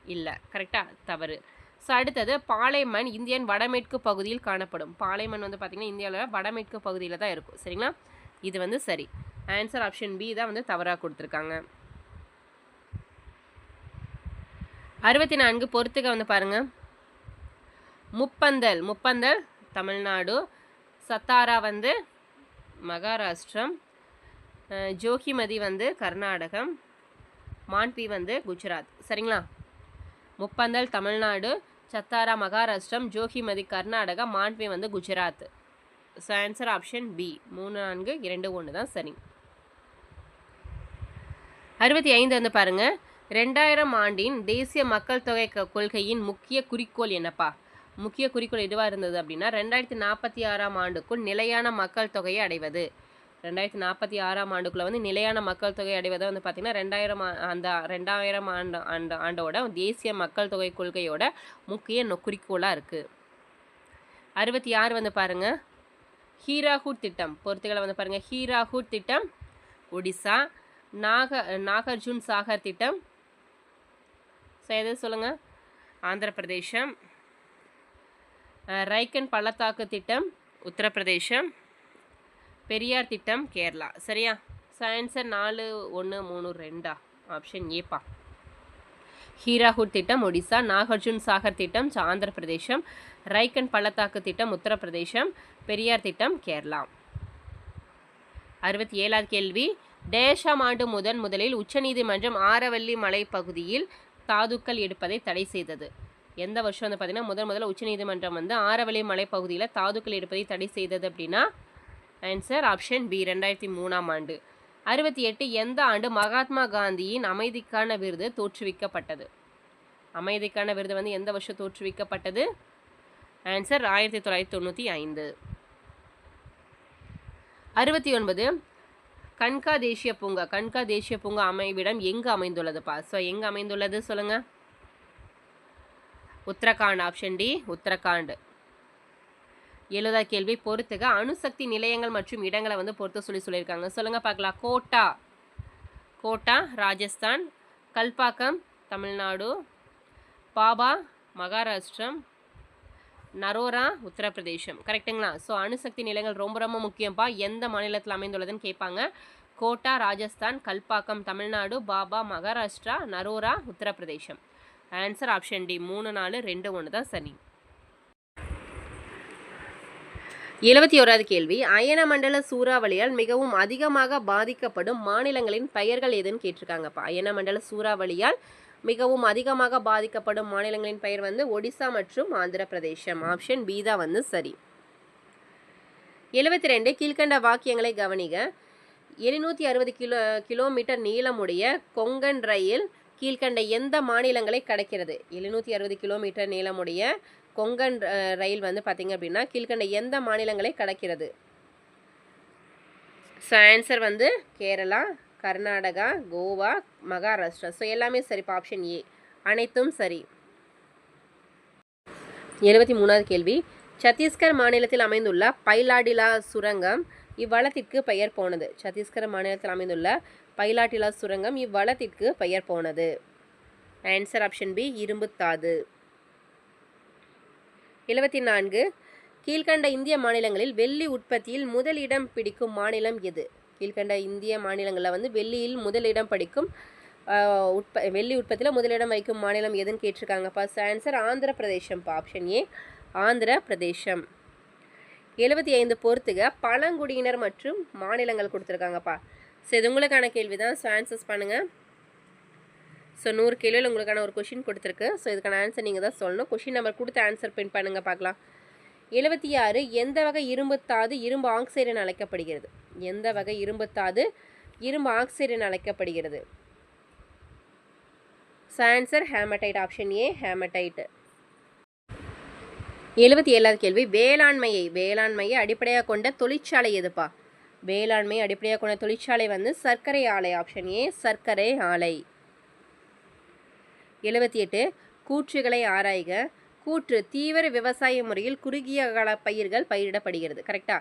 இல்லை. கரெக்டா? தவறு. ஸோ அடுத்தது பாலைமண் இந்தியாவின் வடமேற்கு பகுதியில் காணப்படும். பாலைமண் வந்து பார்த்திங்கன்னா இந்தியாவில் வடமேற்கு பகுதியில் தான் இருக்கும். சரிங்களா? இது வந்து சரி. ஆன்சர் ஆப்ஷன் பி தான் வந்து தவறாக கொடுத்துருக்காங்க. 64 பொறுத்துக வந்து பாருங்கள். முப்பந்தல் தமிழ்நாடு, சத்தாரா வந்து மகாராஷ்டிரம், ஜோகிமதி வந்து கர்நாடகம், மாண்ட்வி வந்து குஜராத். சரிங்களா? முப்பந்தல் தமிழ்நாடு, சத்தாரா மகாராஷ்டிரம், ஜோகிமதி கர்நாடகா, மாண்ட்வி வந்து Gujarat. So answer option B 3421 தான் சரி. 65 வந்து பாருங்கள். 2000 ஆண்டின் தேசிய மக்கள் தொகை கொள்கையின் முக்கிய குறிக்கோள் என்னப்பா? முக்கிய குறிக்கோள் எதுவாக இருந்தது அப்படின்னா 2046ஆம் ஆண்டுக்குள் நிலையான மக்கள் தொகையை அடைவது. 2046ஆம் ஆண்டுக்குள்ளே வந்து நிலையான மக்கள் தொகை அடைவதை வந்து பார்த்திங்கன்னா 2000 ஆண்டோட தேசிய மக்கள் தொகை கொள்கையோட முக்கிய குறிக்கோளாக இருக்குது. 66 வந்து பாருங்கள். ஹீராகுட் திட்டம். பொறுத்துகளை வந்து பாருங்கள். ஹீராகுட் திட்டம் ஒடிசா. நாகார்ஜுன் சாகர் திட்டம் ஸோ எது சொல்லுங்கள்? ஆந்திர பிரதேசம். ரைக்கன் பள்ளத்தாக்கு திட்டம் உத்தரப்பிரதேசம். பெரியார் திட்டம் கேரளா. சரியா? ஸோ ஆன்சர் 4132 ஆப்ஷன் ஏப்பா. ஹீராகுட் திட்டம் ஒடிசா, நாகார்ஜுன் சாகர் திட்டம் ஆந்திர பிரதேசம், ரைக்கன் பள்ளத்தாக்கு திட்டம் உத்தரப்பிரதேசம், பெரியார் திட்டம் கேரளா. 67வது கேள்வி. டேஷாம் ஆண்டு முதலில் உச்சநீதிமன்றம் ஆரவல்லி மலை பகுதியில் தாதுக்கள் எடுப்பதை தடை செய்தது. எந்த வருஷம் வந்து பார்த்திங்கன்னா முதல்ல உச்சநீதிமன்றம் வந்து ஆரவல்லி மலை பகுதியில் தாதுக்கள் எடுப்பதை தடை செய்தது அப்படின்னா ஆன்சர் ஆப்ஷன் பி 2003ஆம் ஆண்டு. 68 எந்த ஆண்டு மகாத்மா காந்தியின் அமைதிக்கான விருது தோற்றுவிக்கப்பட்டது? அமைதிக்கான விருது வந்து எந்த வருஷம் தோற்றுவிக்கப்பட்டது? ஆன்சர் 1995. 69 கன்கா தேசிய பூங்கா அமைவிடம் எங்கு அமைந்துள்ளதுப்பா? ஸோ எங்கே அமைந்துள்ளது சொல்லுங்கள்? உத்தரகாண்ட். Option D Uttarakhand. 70வது கேள்வி. பொறுத்துக அணுசக்தி நிலையங்கள் மற்றும் இடங்களை வந்து பொறுத்து சொல்லியிருக்காங்க. சொல்லுங்கள் பார்க்கலாம். கோட்டா ராஜஸ்தான், கல்பாக்கம் தமிழ்நாடு, பாபா மகாராஷ்டிரம், நரோரா உத்தரப்பிரதேசம். கரெக்டுங்களா? ஸோ அணுசக்தி நிலையங்கள் ரொம்ப ரொம்ப முக்கியம்ப்பா. எந்த மாநிலத்தில் அமைந்துள்ளதுன்னு கேட்பாங்க. Kota Rajasthan, Kalpakkam Tamil Nadu, Bhabha Maharashtra, Narora Uttar Pradesh. Answer option D 3421 தான் சரி. 71வது கேள்வி. அயன மண்டல சூறாவளியால் மிகவும் அதிகமாக பாதிக்கப்படும் மாநிலங்களின் பெயர்கள் எதுன்னு கேட்டிருக்காங்கப்பா. அயன மண்டல சூறாவளியால் மிகவும் அதிகமாக பாதிக்கப்படும் மாநிலங்களின் பெயர் வந்து ஒடிசா மற்றும் ஆந்திர பிரதேசம். ஆப்ஷன் பி தான் வந்து சரி. 72 கீழ்கண்ட வாக்கியங்களை கவனிக. 760 கிலோமீட்டர் நீளமுடைய கொங்கன் ரயில் கீழ்கண்ட எந்த மாநிலங்களை கடக்கிறது? 760 கிலோமீட்டர் நீளமுடைய கொங்கன் ரயில் வந்து பார்த்தீங்க அப்படின்னா கீழ்கண்ட எந்த மாநிலங்களை கடக்கிறது? ஸோ ஆன்சர் வந்து கேரளா, கர்நாடகா, கோவா, மகாராஷ்டிரா. ஸோ எல்லாமே சரி. ஆப்ஷன் ஏ அனைத்தும் சரி. 73வது கேள்வி. சத்தீஸ்கர் மாநிலத்தில் அமைந்துள்ள பைலாடிலா சுரங்கம் இவ்வளத்திற்கு பெயர் போனது. சத்தீஸ்கர் மாநிலத்தில் அமைந்துள்ள பைலாடிலா சுரங்கம் இவ்வளத்திற்கு பெயர் போனது. Answer option B இரும்புத்தாது. 74 கீழ்கண்ட இந்திய மாநிலங்களில் வெள்ளி உற்பத்தியில் முதலிடம் பிடிக்கும் மாநிலம் எது? கீழ்கண்ட இந்திய மாநிலங்களில் வந்து வெள்ளியில் முதலிடம் பிடிக்கும் வெள்ளி உற்பத்தியில் முதலிடம் வைக்கும் மாநிலம் எதுன்னு கேட்டிருக்காங்கப்பா. ஆன்சர் ஆந்திர பிரதேசம்ப்பா. Option A Andhra Pradesh. 75 பொறுத்துக பழங்குடியினர் மற்றும் மாநிலங்கள் கொடுத்துருக்காங்கப்பா. ஸோ இது உங்களுக்கான கேள்வி தான். ஸோ ஆன்சர்ஸ் பண்ணுங்கள். ஸோ 100 கேள்வியில் உங்களுக்கான ஒரு கொஷின் கொடுத்துருக்கு. ஸோ இதுக்கான ஆன்சர் நீங்கள் தான் சொல்லணும். கொஷின் நம்பர் கொடுத்து ஆன்சர் பிரிண்ட் பண்ணுங்கள் பார்க்கலாம். 76 எந்த வகை இரும்புத்தாது இரும்பு ஆக்சைடு என அழைக்கப்படுகிறது? எந்த வகை இரும்புத்தாது இரும்பு ஆக்சைடு என அழைக்கப்படுகிறது? So answer haematite. Option A haematite. 77வது கேள்வி. வேளாண்மையை அடிப்படையாக கொண்ட தொழிற்சாலை எதுப்பா? வேளாண்மையை அடிப்படையாக கொண்ட தொழிற்சாலை வந்து சர்க்கரை ஆலை. ஆப்ஷன் ஏ சர்க்கரை ஆலை. 78 கூற்றுகளை ஆராய்க. கூற்று தீவிர விவசாய முறையில் குறுகிய கால பயிர்கள் பயிரிடப்படுகிறது. கரெக்டா?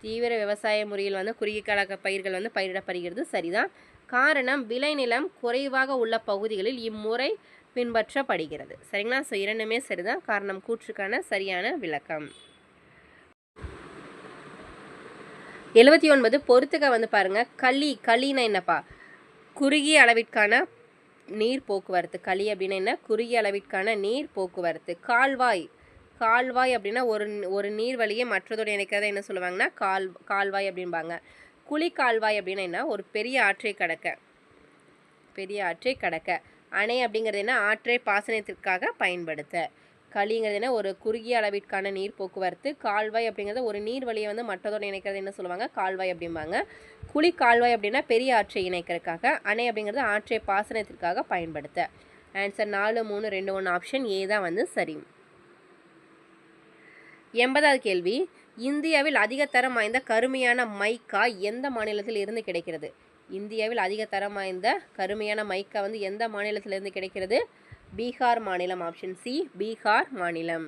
தீவிர விவசாய முறையில் வந்து குறுகிய கால பயிர்கள் வந்து பயிரிடப்படுகிறது. சரிதான். காரணம் விளைநிலம் குறைவாக உள்ள பகுதிகளில் இம்முறை பின்பற்றப்படுகிறது. சரிங்களா? ஸோ இரண்டுமே சரிதான். காரணம் கூற்றுக்கான சரியான விளக்கம். 79 பொறுத்துக்க வந்து பாருங்க. களினா என்னப்பா? குறுகிய அளவிற்கான நீர் போக்குவரத்து. களி அப்படின்னா என்ன? குறுகிய அளவிற்கான நீர் போக்குவரத்து. கால்வாய் அப்படின்னா ஒரு நீர் வழியை மற்றதோடு இணைக்கிறத என்ன சொல்லுவாங்கன்னா கால்வாய் அப்படின்பாங்க. குழி கால்வாய் அப்படின்னா என்ன? ஒரு பெரிய ஆற்றை கடக்க. அணை அப்படிங்கிறது என்ன? ஆற்றை பாசனத்திற்காக பயன்படுத்த. களிங்கிறது என்ன? ஒரு குறுகிய அளவிற்கான நீர் போக்குவரத்து. கால்வாய் அப்படிங்கிறது ஒரு நீர் வழியை வந்து மற்றதோடு இணைக்கிறது என்ன சொல்லுவாங்க? கால்வாய் அப்படிம்பாங்க. குழி கால்வாய் அப்படின்னா பெரிய ஆற்றை இணைக்கிறதுக்காக. அணை அப்படிங்கிறது ஆற்றை பாசனத்திற்காக பயன்படுத்த. ஆன்சர் 4, 3, 2, 1 ஆப்ஷன் ஏ தான் வந்து சரி. 80வது கேள்வி. இந்தியாவில் அதிக தரம் வாய்ந்த கருமையான மைக்கா எந்த மாநிலத்தில் இருந்து கிடைக்கிறது? இந்தியாவில் அதிக தரம் வாய்ந்த கருமையான மைக்கா வந்து எந்த மாநிலத்திலிருந்து கிடைக்கிறது? பீகார் மாநிலம். ஆப்ஷன் சி பீகார் மாநிலம்.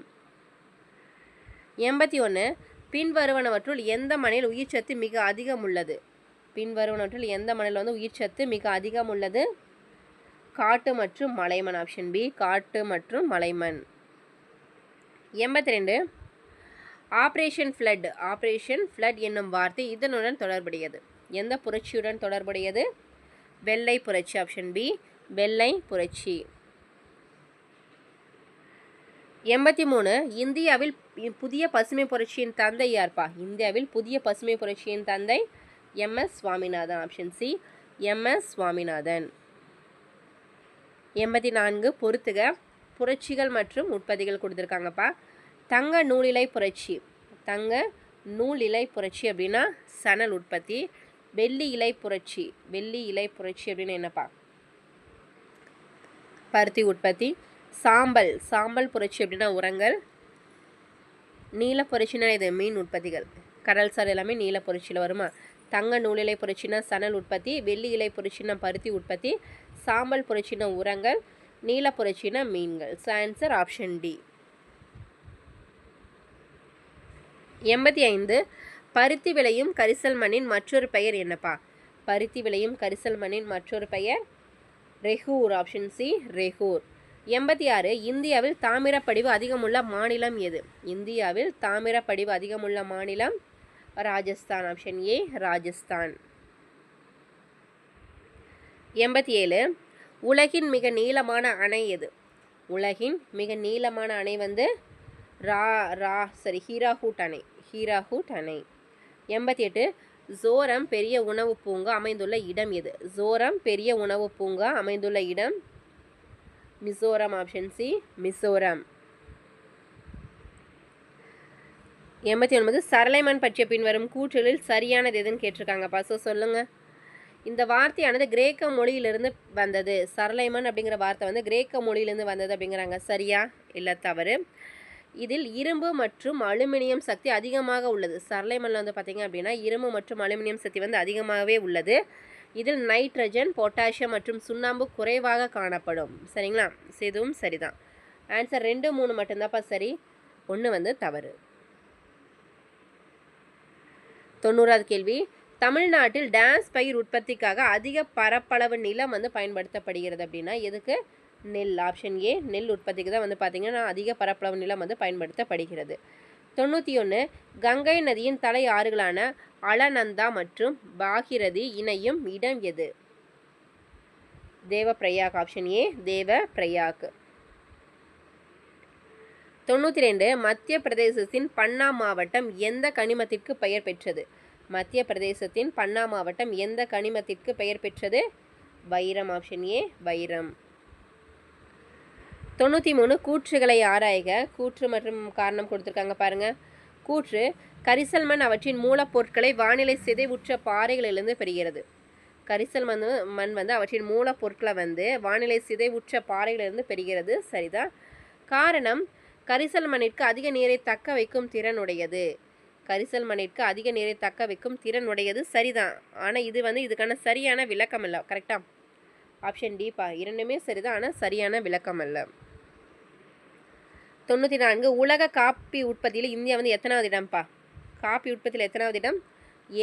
81 பின்வருவனவற்றுள் எந்த மண்ணில் உயிர்ச்சத்து மிக அதிகம் உள்ளது? பின்வருவனவற்றில் எந்த மண்ணில் வந்து உயிர்ச்சத்து மிக அதிகம் உள்ளது? காட்டு மற்றும் மலைமண். ஆப்ஷன் பி காட்டு மற்றும் மலைமண். 82 ஆப்ரேஷன் ஃப்ளட் என்னும் வார்த்தை இதனுடன் தொடர்புடையது. எந்த புரட்சியுடன் தொடர்புடையது? வெள்ளை புரட்சி. ஆப்ஷன் பி வெள்ளை புரட்சி. 83 இந்தியாவில் புதிய பசுமை புரட்சியின் தந்தை யார்ப்பா? இந்தியாவில் புதிய பசுமை புரட்சியின் தந்தை MS Swaminathan. Option C MS Swaminathan. 84 பொறுத்துக புரட்சிகள் மற்றும் உற்பத்திகள் கொடுத்துருக்காங்கப்பா. தங்க நூலிலை புரட்சி அப்படின்னா சணல் உற்பத்தி. வெள்ளி இலை புரட்சி அப்படின்னு என்னப்பா? பருத்தி உற்பத்தி. சாம்பல் புரட்சி அப்படின்னா உரங்கள். நீல புரட்சினா இது மீன் உற்பத்திகள். கடல் சார் எல்லாமே நீல புரட்சியில் வருமா? தங்க நூலிலை புரட்சினா சணல் உற்பத்தி. வெள்ளி இலை புரட்சினா பருத்தி உற்பத்தி. சாம்பல் புரட்சினா உரங்கள். நீல புரட்சினா மீன்கள். Answer option D. 85 பருத்தி விளையும் கரிசல் மண்ணின் மற்றொரு பெயர் என்னப்பா? பருத்தி விளையும் கரிசல் மண்ணின் மற்றொரு பெயர் ரெகூர். Option C ரெகூர். 86 இந்தியாவில் தாமிரப்படிவு அதிகமுள்ள மாநிலம் எது? இந்தியாவில் தாமிரப்படிவு அதிகமுள்ள மாநிலம் ராஜஸ்தான். Option A Rajasthan. 87 உலகின் மிக நீளமான அணை எது? உலகின் மிக நீளமான அணை வந்து ஹீராகூட் அணை. 88 ஜோரம் பெரிய உணவு பூங்கா அமைந்துள்ள இடம் எது? ஜோரம் பெரிய உணவு பூங்கா அமைந்துள்ள இடம் மிசோரம் ஆப்ஷன் சி மிசோரம். 89 சரளைமன் பற்றிய பின்வரும் கூற்றுகளில் சரியானது எதுன்னு கேட்டிருக்காங்கப்பா. ஸோ சொல்லுங்கள். இந்த வார்த்தையானது கிரேக்க மொழியிலிருந்து வந்தது. சரளைமன் அப்படிங்கிற வார்த்தை வந்து கிரேக்க மொழியிலேருந்து வந்தது அப்படிங்கிறாங்க. சரியா இல்லை தவறு? இதில் இரும்பு மற்றும் அலுமினியம் சக்தி அதிகமாக உள்ளது. சரளைமனில் வந்து பார்த்திங்க அப்படின்னா இரும்பு மற்றும் அலுமினியம் சக்தி வந்து அதிகமாகவே உள்ளது. இதில் நைட்ரஜன், பொட்டாசியம் மற்றும் சுண்ணாம்பு குறைவாக காணப்படும். சரிங்களா? இதுவும் சரிதான். ஆன்சர் 2, 3 மட்டும்தான்ப்பா சரி, 1 வந்து தவறு. 90வது கேள்வி. தமிழ்நாட்டில் டான்ஸ் பயிர் உற்பத்திக்காக அதிக பரப்பளவு நிலம் வந்து பயன்படுத்தப்படுகிறது அப்படின்னா எதுக்கு? நெல். ஆப்ஷன் ஏ நெல் உற்பத்திக்கு தான் வந்து பார்த்திங்கன்னா அதிக பரப்பளவு நிலம் வந்து பயன்படுத்தப்படுகிறது. 91 கங்கை நதியின் தலை ஆறுகளான அலநந்தா மற்றும் பாகிரதி இணையும் இடம் எது? தேவப்பிரயாக். Option A தேவப்பிரயாக். 92 மத்திய பிரதேசத்தின் பன்னா மாவட்டம் எந்த கனிமத்திற்கு பெயர் பெற்றது? மத்திய பிரதேசத்தின் பன்னா மாவட்டம் எந்த கனிமத்திற்கு பெயர் பெற்றது? வைரம். ஆப்ஷன் ஏ வைரம். 93 கூற்றுகளை ஆராய்க. கூற்று மற்றும் காரணம் கொடுத்துருக்காங்க பாருங்க. கூற்று கரிசல் மண் அவற்றின் மூலப்பொருட்களை வானிலை சிதைவுற்ற பாறைகளிலிருந்து பெறுகிறது. கரிசல் மண் வந்து அவற்றின் மூலப்பொருட்களை வந்து வானிலை சிதைவுற்ற பாறைகளிலிருந்து பெறுகிறது. சரிதான். காரணம் கரிசல் மண்ணிற்கு அதிக நீரை தக்க வைக்கும் திறன் உடையது. கரிசல் மண்ணிற்கு அதிக நீரை தக்க வைக்கும் திறன் உடையது. சரிதான். ஆனால் இது வந்து இதுக்கான சரியான விளக்கம் இல்லை. கரெக்டா? ஆப்ஷன் டிப்பா. இரண்டுமே சரிதான், ஆனால் சரியான விளக்கம் அல்ல. 94 உலக காப்பி உற்பத்தியில் இந்தியா வந்து எத்தனாவது இடம்ப்பா? காப்பி உற்பத்தியில் எத்தனாவது இடம்?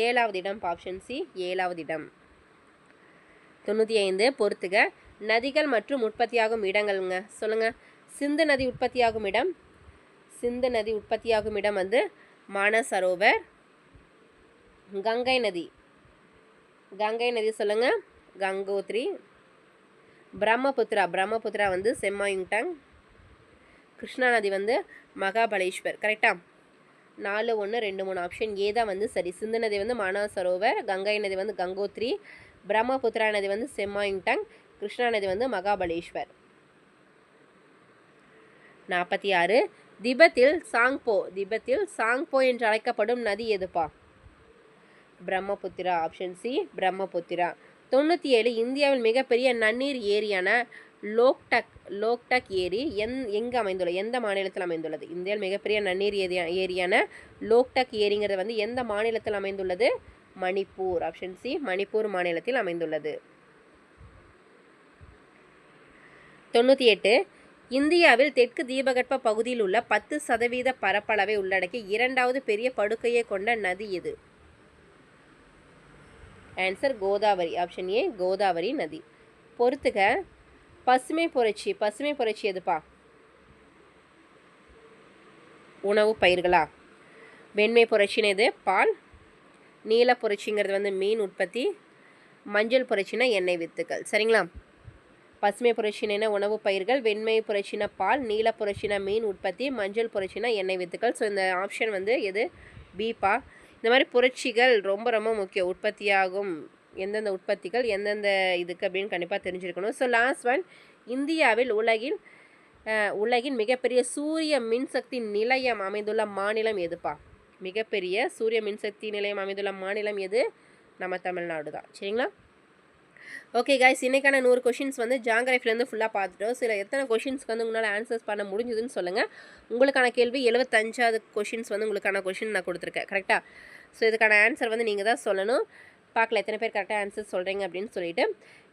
7வது இடம். ஆப்ஷன் சி 7வது இடம். 95 பொறுத்துக. நதிகள் மற்றும் உற்பத்தியாகும் இடங்கள்ங்க சொல்லுங்கள். சிந்து நதி உற்பத்தியாகும் இடம். சிந்து நதி உற்பத்தியாகும் இடம் வந்து மானசரோவர். கங்கை நதி. கங்கை நதி சொல்லுங்கள். கங்கோத்ரி. பிரம்மபுத்திரா. பிரம்மபுத்திரா வந்து செம்மாயுங்டங். கிருஷ்ணா நதி வந்து மகாபலேஸ்வர். கரெக்டா? 4, 1, 2, 3 ஆப்ஷன் ஏ தான் வந்து சரி. சிந்து நதி வந்து மானசரோவர், கங்கை நதி வந்து கங்கோத்ரி, பிரம்மபுத்திரா நதி வந்து செம்மாயுங்டங், கிருஷ்ணா நதி வந்து மகாபலேஸ்வர். 46 திபெத்தில் சாங்போ என்று அழைக்கப்படும் நதி எதுப்பா? பிரம்மபுத்திரா. Option C Brahmaputra. 97 இந்தியாவில் மிகப்பெரிய நன்னீர் ஏரியான லோக்டக் ஏரி எங்கே அமைந்துள்ளது? எந்த மாநிலத்தில் அமைந்துள்ளது? இந்தியாவில் மிகப்பெரிய நன்னீர் ஏரியான லோக்டக் ஏரிங்கிறது வந்து எந்த மாநிலத்தில் அமைந்துள்ளது? மணிப்பூர். ஆப்ஷன் சி மணிப்பூர் மாநிலத்தில் அமைந்துள்ளது. 98 இந்தியாவில் தெற்கு தீபகற்ப பகுதியில் உள்ள 10% பரப்பளவை உள்ளடக்கி 2வது பெரிய படுகையை கொண்ட நதி எது? Answer Godavari. Option A Godavari நதி. பொறுத்துக. பசுமை புரட்சி எதுப்பா? உணவு பயிர்களா? வெண்மை புரட்சின்னு எது? பால். நீல புரட்சிங்கிறது வந்து மீன் உற்பத்தி. மஞ்சள் புரட்சினா எண்ணெய் வித்துக்கள். சரிங்களா? பசுமை புரட்சினா உணவு பயிர்கள், வெண்மை புரட்சினா பால், நீல புரட்சினா மீன் உற்பத்தி, மஞ்சள் புரட்சினா எண்ணெய் வித்துக்கள். ஸோ இந்த ஆப்ஷன் வந்து எது? பீப்பா. இந்த மாதிரி புரட்சிகள் ரொம்ப ரொம்ப முக்கியம். உற்பத்தியாகும் எந்தெந்த உற்பத்திகள் எந்தெந்த இதுக்கு அப்படின்னு கண்டிப்பாக தெரிஞ்சிருக்கணும். So last one. இந்தியாவில் உலகின் மிகப்பெரிய சூரிய மின்சக்தி நிலையம் அமைந்துள்ள மாநிலம் எதுப்பா? மிகப்பெரிய சூரிய மின்சக்தி நிலையம் அமைந்துள்ள மாநிலம் எது? நம்ம தமிழ்நாடு தான். சரிங்களா? ஓகே கைஸ், இன்றைக்கான 100 கொஷின்ஸ் வந்து ஜாகிரஃபிலேருந்து ஃபுல்லாக பார்த்துட்டோம். சில எத்தனை கொஷின்ஸ்க்கு வந்து உங்களால் ஆன்சர்ஸ் பண்ண முடிஞ்சதுன்னு சொல்லுங்கள். உங்களுக்கான கேள்வி 75வது கொஷின்ஸ் வந்து உங்களுக்கான கொஷின் நான் கொடுத்துருக்கேன். கரெக்டாக? ஸோ இதுக்கான ஆன்சர் வந்து நீங்கள் தான் சொல்லணும். பார்க்கல எத்தனை பேர் கரெக்டாக ஆன்சர் சொல்கிறீங்க அப்படின்னு சொல்லிட்டு.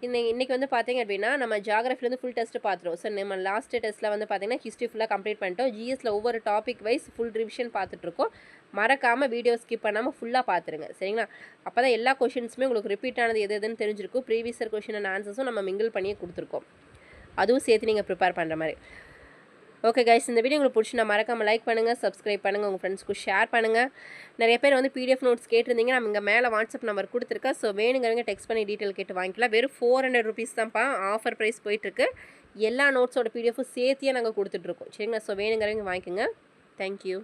இன்றைக்கி வந்து பார்த்தீங்க அப்படின்னா நம்ம ஜாகிரஃபிலேருந்து ஃபுல் டெஸ்ட்டு பார்த்துருவோம். ஸோ நம்ம லாஸ்ட் டெஸ்ட்டில் வந்து பார்த்தீங்கன்னா ஹிஸ்ட்ரி ஃபுல்லாக கம்ப்ளீட் பண்ணிட்டோம். ஜிஎஸ்சில் ஒவ்வொரு டாபிக் வைஸ் ஃபுல் ரிவிஷன் பார்த்துட்ருக்கோம். மறக்காமல் வீடியோ ஸ்கிப் பண்ணாமல் ஃபுல்லாக பார்த்துருங்க. சரிங்களா? அப்போ தான் எல்லா கொஷின்ஸுமே உங்களுக்கு ரிப்பீட் ஆனது எதுன்னு தெரிஞ்சிருக்கும். ப்ரீவியஸ் இயர் கொஷின் அண்ட் ஆன்சர்ஸும் நம்ம மிங்கிள் பண்ணியே கொடுத்துருக்கோம். அதுவும் சேர்த்து நீங்கள் ப்ரிப்பேர் பண்ணுற மாதிரி. ஓகே கைஸ், இந்த வீடியோ உங்களுக்கு பிடிச்சி நான் மறக்காமல் லைக் பண்ணுங்கள், சப்ஸ்கிரைப் பண்ணுங்கள், உங்கள் ஃப்ரெண்ட்ஸ்க்கு ஷேர் பண்ணுங்கள். நிறைய பேர் வந்து பிடிஎஃப் நோட்ஸ் கேட்டிருந்தீங்க. நம்ம இங்கே மேலே வாட்ஸ்அப் நம்பர் கொடுத்துருக்கேன். ஸோ வேணுங்கிறவங்க டெக்ஸ்ட் பண்ணி டீட்டெயில் கேட்டு வாங்கிக்கலாம். வெறும் 400 ருபீஸ் தான்ப்பா ஆஃபர் ப்ரைஸ் போயிட்டுருக்கு. எல்லா நோட்ஸோட பிடிஎஃப்பும் சேர்த்தியே நாங்கள் கொடுத்துட்ருக்கோம். சரிங்களா? ஸோ வேணுங்கிறவங்க வாங்கிக்கோங்க. தேங்க்யூ.